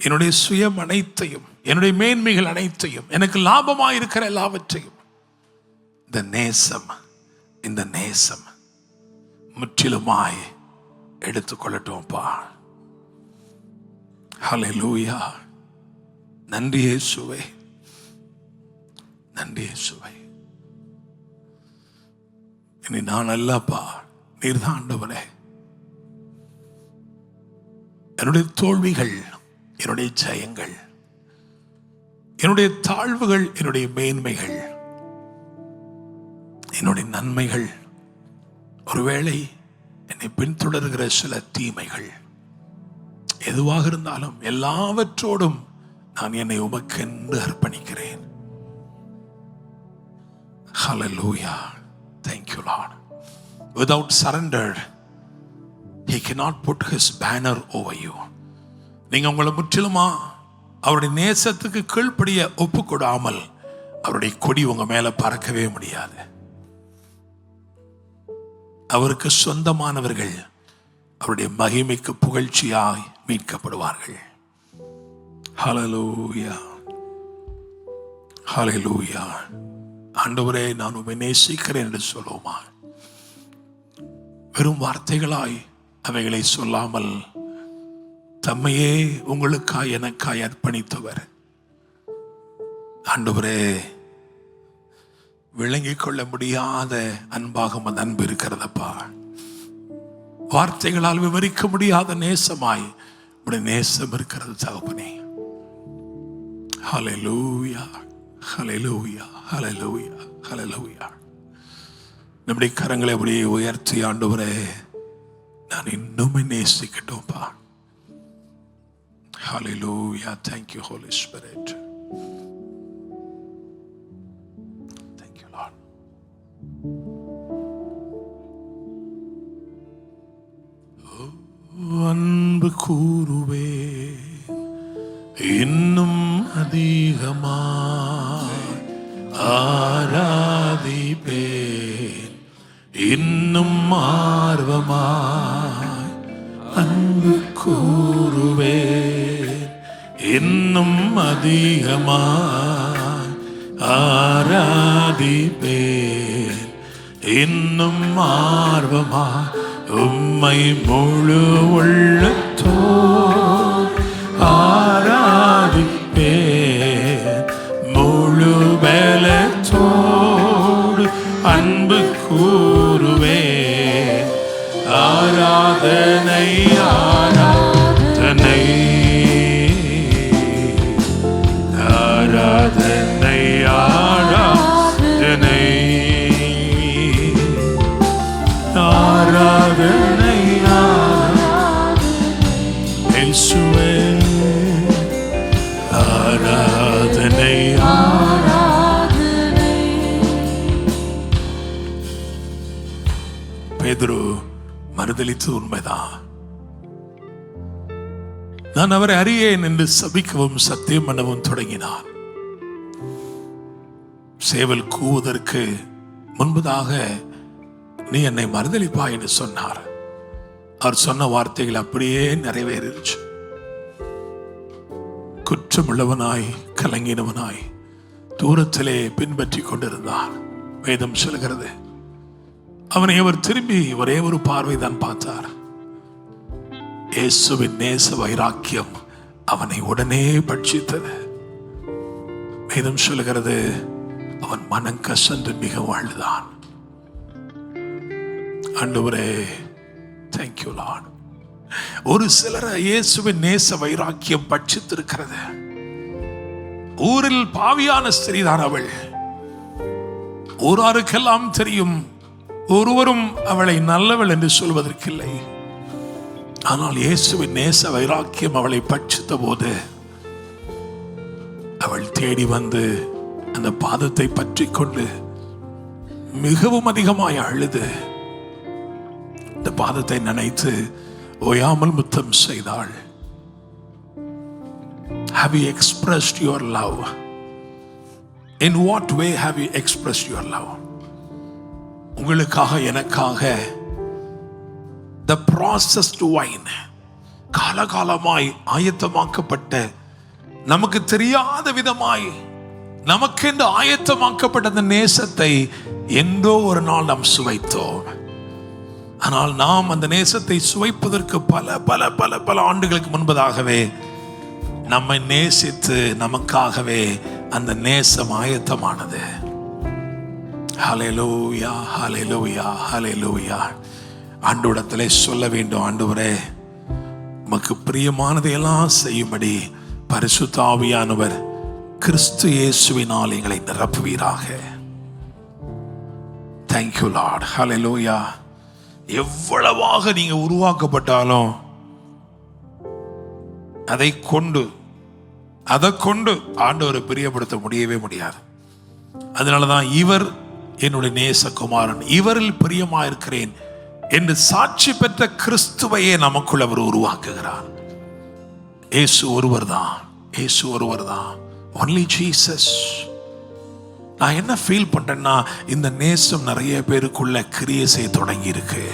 என்னுடைய சுயம் அனைத்தையும், என்னுடைய மேன்மைகள் அனைத்தையும், எனக்கு லாபமாக இருக்கிற எல்லாவற்றையும் இந்த நேசம் முற்றிலுமாய் எடுத்துக்கொள்ளட்டும்ப்பா. ஹல்லேலூயா. நன்றி இயேசுவே, நன்றி இயேசுவே. இனி நான் அல்லப்பா, நீர்தான் ஆண்டவரே. என்னுடைய தோல்விகள், என்னுடைய ஜெயங்கள், என்னுடைய தாழ்வுகள், என்னுடைய மேன்மைகள், என்னுடைய நன்மைகள், ஒருவேளை என்னை பின்தொடர்கிற சில தீமைகள், எதுவாக இருந்தாலும் எல்லாவற்றோடும் நான் என்னை உமக்கென்று அர்ப்பணிக்கிறேன். Hallelujah. Thank you, Lord. Without surrender, he cannot put his banner over you. நீங்க உங்களை முற்றிலுமா அவருடைய நேசத்துக்கு கீழ்ப்படிய ஒப்பு கொடாமல் அவருடைய கொடி உங்க மேல பறக்கவே முடியாது. அவருக்கு சொந்தமானவர்கள் அவருடைய மகிமைக்கு புகழ்ச்சியாய் மீட்கப்படுவார்கள். ஹல்லேலூயா, ஹல்லேலூயா. ஆண்டவரே, நான் உம்மை நேசிக்கிறேன் என்று சொல்லுவோமா? வெறும் வார்த்தைகளாய் அவைகளை சொல்லாமல் தம்மையே உங்களுக்காய் எனக்காய் அர்ப்பணித்தவர். ஆண்டவரே, விளங்கிக் கொள்ள முடியாத அன்பாக அந்த அன்பு இருக்கிறதப்பா. வார்த்தைகளால் விவரிக்க முடியாத நேசமாய் உடைய நேசம் இருக்கிறது தகப்பனே. ஹல்லேலூயா, ஹல்லேலூயா, ஹல்லேலூயா, ஹல்லேலூயா. நம்முடைய கரங்களை அப்படியே உயர்த்தி, ஆண்டவரே நான் இன்னுமே நேசிக்கட்டும்பா. ஹல்லேலூயா. Thank you Holy Spirit. Thank you Lord. அன்பு கூறுவே இன்னும் அதிகமாய் ஆராதிப்பேன், இன்னும் ஆர்வமாய் அன்பு கூறுவேன், இன்னும் அதிகமாய் ஆராதிப்பேன், இன்னும் ஆர்வமாய் உம்மை முழு உள்ளத்தோடு ஆராதிப்பேன், முழு பலத்தோடு அன்பு கூறுவேன். ஆராதனை, ஆராதனை, ஆராதனை, ஆராதனை, ஆராதனை, இயேசுவே, ஆராதனை, ஆராதனை. பேதுரு மறுதலித்து உண்மைதான். நான் அவரை அறியேன் என்று சபிக்கவும் சத்தியம் பண்ணவும் தொடங்கினார். சேவல் கூவதற்கு முன்பதாக நீ என்னை மறுதலிப்பா என்று சொன்னார். அவர் சொன்ன வார்த்தைகள் அப்படியே நிறைவேறிச்சு. குற்றமுள்ளவனாய் கலங்கினவனாய் தூரத்திலே பின்பற்றி கொண்டிருந்தார். வேதம் சொல்கிறது, அவனை அவர் திரும்பி ஒரே ஒரு பார்வைதான் பார்த்தார். இயேசுவின் நேச வைராக்கியம் அவனை உடனே பட்சித்தது. வேதம் சொல்கிறது, அவன் மனம் கசந்து மிக வாழ்ந்தான். ஆண்டவரே, thank you Lord. ஒரு சிலரை இயேசுவின் நேச வைராக்கியம் பட்சித்திருக்கிறது. ஊரில் பாவியான ஸ்திரீதான் அவள். ஊராருக்கெல்லாம் தெரியும், ஒருவரும் அவளை நல்லவள் என்று சொல்வதற்கில்லை. ஆனால் இயேசுவின் நேச வைராக்கியம் அவளை பட்சித்த போது அவள் தேடி வந்து அந்த பாதத்தை பற்றி கொண்டு மிகவும் அதிகமாய் அழுது இந்த பாதத்தை நினைத்து ஓயாமல் முத்தம் செய்தாள். Have you expressed your love? In what way have you expressed your love? உங்களுக்காக எனக்காக the processed wine, காலகாலமாய் ஆயத்தமாக்கப்பட்ட, நமக்கு தெரியாத விதமாய் நமக்கென்று ஆயத்தமாக்கப்பட்ட அந்த நேசத்தை என்றோ ஒரு நாள் நாம் சுவைத்தோம். ஆனால் நாம் அந்த நேசத்தை சுவைப்பதற்கு பல பல பல பல ஆண்டுகளுக்கு முன்பதாகவே நம்மை நேசித்து நமக்காகவே அந்த நேசம் ஆயத்தமானது. ஹல்லேலூயா, ஹல்லேலூயா, ஹல்லேலூயா. ஆண்டவரிடத்திலே சொல்ல வேண்டும், ஆண்டவரே உமக்கு பிரியமானதையெல்லாம் செய்யும்படி பரிசுத்த ஆவியானவர் கிறிஸ்து இயேசுவினால் எங்களை நிரப்புவீராக. Thank you Lord. ஹல்லேலூயா. எவ்வளவாக நீங்க உருவாக்கப்பட்டாலும் அதை கொண்டு ஆண்டவரை பிரியப்படுத்த முடியவே முடியாது. அதனாலதான் இவர் என்னுடைய நேசகுமாரன், இவரில் பிரியமாயிருக்கிறேன் என்று சாட்சி பெற்ற கிறிஸ்துவையே நமக்குள் அவர் உருவாக்குகிறார். இயேசு ஒருவர் தான், இயேசு ஒருவர் தான், only Jesus. நான் என்ன ஃபீல் பண்றேன்னா, இந்த நேசம் நிறைய பேருக்குள்ள கிரியை செய்ய தொடங்கி இருக்கு.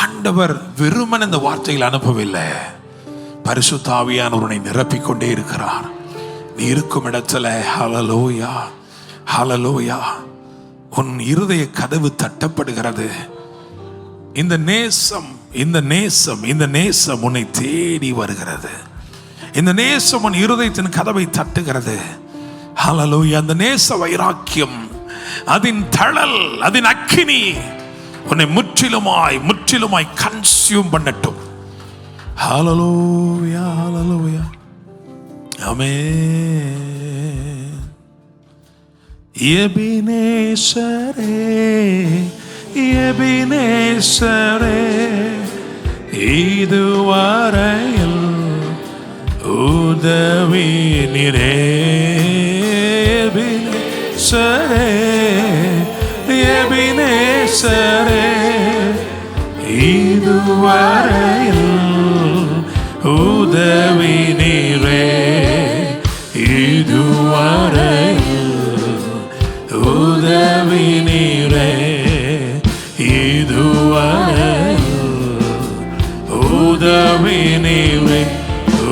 ஆண்டவர் வெறுமன் இந்த வார்த்தைகள் அனுப்பவில்லை, பரிசுத்த ஆவியானவரை நிரப்பிக் கொண்டே இருக்கிறார். நீ இருக்கும் இடத்துல ஹல்லேலூயா, ஹல்லேலூயா, உன் இருதய கதவு தட்டப்படுகிறது. இந்த நேசம் இந்த நேசம் இந்த நேசம் உன்னை தேடி வருகிறது. இந்த நேசம் உன் இருதயத்தின் கதவை தட்டுகிறது. ஹல்லேலூயா. அந்த நேச வைராக்கியம், அதன் தழல், அதன் அக்கினி உன்னை முற்றிலுமாய் கன்சியூம் பண்ணட்டும். ஹல்லேலூயா, ஹல்லேலூயா. ஆமென். எபினேசரே, எபினேசரே, இதுவரையில் உதவி நீரே. எபினேசரே, எபினேசரே, இதுவரையில் உதவி நீரே. இதுவரையில் உதவி நீரே. இதுவரையில் உதவி நீரே.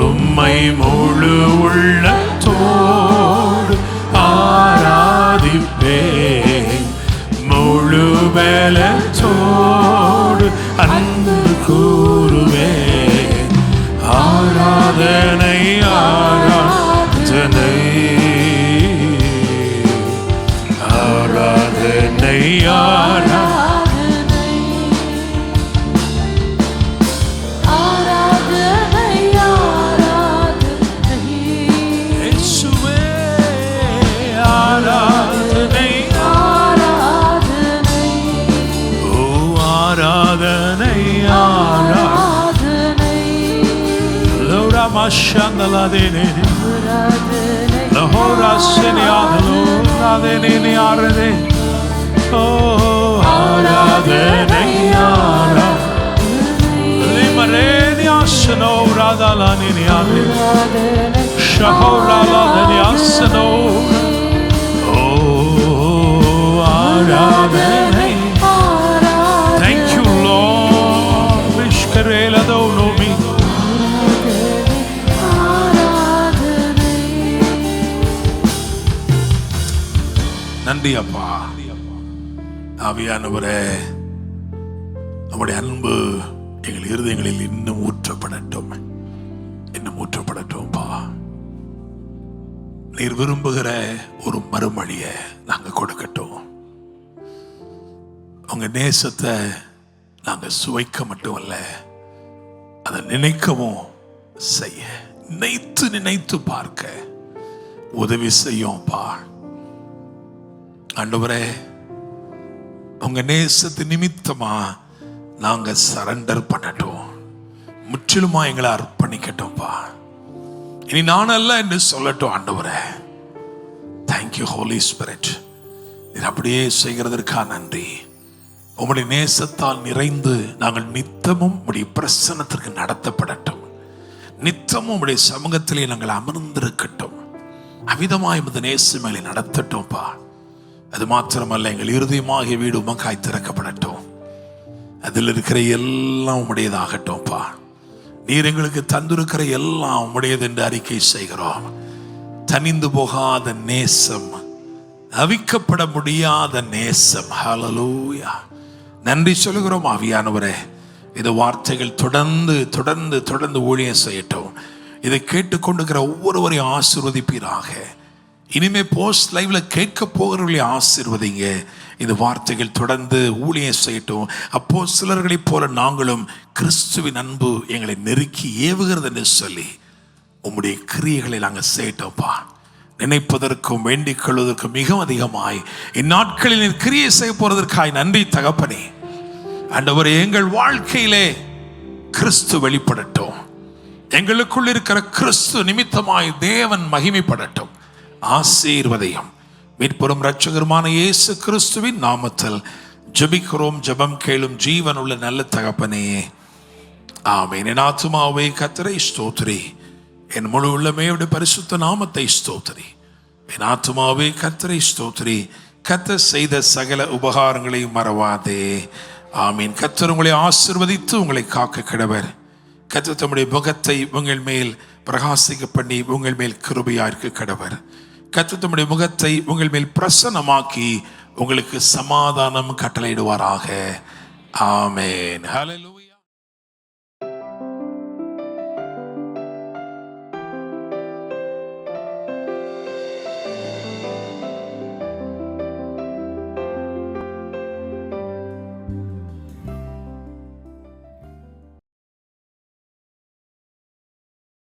உம்மை முழு உள்ளத்தோடு ஆராதிப்பேன். முழு பலத்தோடு அன்பு கூறுவேன். ஆராதனை ஆராதனை ஆராதனை ஆராதனை இயேசுவே. ஆராதனை ஓ ஆராதனை ஆராதனை லோரா மஷந்தலாதேனே லஹோரா செனியாதலோ நாதேனே ஆரதே. ஓ ஆராதனை ஆராதனை லிமரேனி ஆசனோ ராதாலானி ஆதே ஷஹோராலானி ஆசனோ. ஓ ஆராதனை. Thank you Lord. Vishkarela do no me. நன்றி அப்பா. ஆவியானவரே, நம்முடைய அன்பு எங்கள் இருதயங்களில் இன்னும் ஊற்றப்படட்டும், இன்னும் ஊற்றப்படட்டும்பா. நீர் விரும்புகிற ஒரு மறுமொழியை நாங்க கொடுக்கட்டும். உங்க நேசத்தை நாங்க சுவைக்க மட்டுமல்ல, அதை நினைக்கவும் செய்ய, நினைத்து பார்க்க உதவி செய்யும்பா. ஆண்டவரே, உங்க நேசத்து நிமித்தமா நாங்க சரண்டர் பண்ணட்டும், முற்றிலுமா எங்களை அர்ப்பணிக்கட்டும்பா. இனி நானல்ல என்று சொல்லட்டும் ஆண்டவரே. Thank you holy spirit. இது அப்படியே செய்கிறதற்காக நன்றி. உம்முடைய நேசத்தால் நிறைந்து நாங்கள் நித்தமும் உம்முடைய பிரசன்னத்திற்கு நடத்தப்படட்டும். நித்தமும் உம்முடைய சமூகத்திலே நாங்கள் அமர்ந்திருக்கட்டும். அவிதமாய் உமது நேசமேலை நடத்தட்டும்பா. அது மாத்திரமல்ல, எங்கள் இருதயமாகிய வீடு உமக்காய் திறக்கப்படட்டும். அதில் இருக்கிற எல்லாம் உம்முடையதாகட்டும்பா. நீர் எங்களுக்கு தந்திருக்கிற எல்லாம் உம்முடையது என்று அறிக்கை செய்கிறோம். தனிந்து போகாத நேசம், அவிக்கப்பட முடியாத நேசம். ஹல்லேலூயா. நன்றி சொல்லுகிறோம் ஆவியானவரே. இந்த வார்த்தைகள் தொடர்ந்து தொடர்ந்து தொடர்ந்து ஊழியம் செய்யட்டும். இதை கேட்டுக்கொண்டிருக்கிற ஒவ்வொருவரையும் ஆசீர்வதிப்பீராக. இனிமே போஸ்ட் லைவ்ல கேட்க போகிறவர்களை ஆசீர்வதிங்க. இந்த வார்த்தைகள் தொடர்ந்து ஊழியம் செய்யட்டும். அப்போ சிலர்களைப் போல நாங்களும் கிறிஸ்துவின் அன்பு எங்களை நெருக்கி ஏவுகிறது என்று சொல்லி உம்முடைய கிரியைகளை நாங்கள் செய்யட்டோம்ப்பா. நினைப்பதற்கும் வேண்டிக் கொள்வதற்கும் மிக அதிகமாய் இந்நாட்களில் கிரியை செய்ய போறதற்காய் நன்றி தகப்பனே. ஆண்டவரே, எங்கள் வாழ்க்கையிலே கிறிஸ்து வெளிப்படட்டும். எங்களுக்குள் இருக்கிற கிறிஸ்து நிமித்தமாய் தேவன் மகிமைப்படட்டும். ஆசீர்வதையும் மீட்பெரும் இரட்சகருமான இயேசு கிறிஸ்துவின் நாமத்தில் ஜெபிக்கிறோம். ஜெபம் கேளும் ஜீவனுள்ள நல்ல தகப்பனே, ஆமென். என் ஆத்துமாவே கர்த்தரை ஸ்தோத்திரி, என் முழு உள்ளமே பரிசுத்த நாமத்தை ஸ்தோத்திரி. என் ஆத்துமாவே கர்த்தரை ஸ்தோத்திரி, கர்த்தர் செய்த சகல உபகாரங்களையும் மறவாதே. ஆமீன். கர்த்தர் உங்களை ஆசீர்வதித்து உங்களை காக்க கடவர். கர்த்தர் தம்முடைய முகத்தை உங்கள் மேல் பிரகாசிக்க பண்ணி உங்கள் மேல் கிருபையாயிருக்க கடவர். கர்த்தர் தம்முடைய முகத்தை உங்கள் மேல் பிரசன்னமாக்கி உங்களுக்கு சமாதானம் கட்டளையிடுவாராக. ஆமென். ஹல்லேலூயா.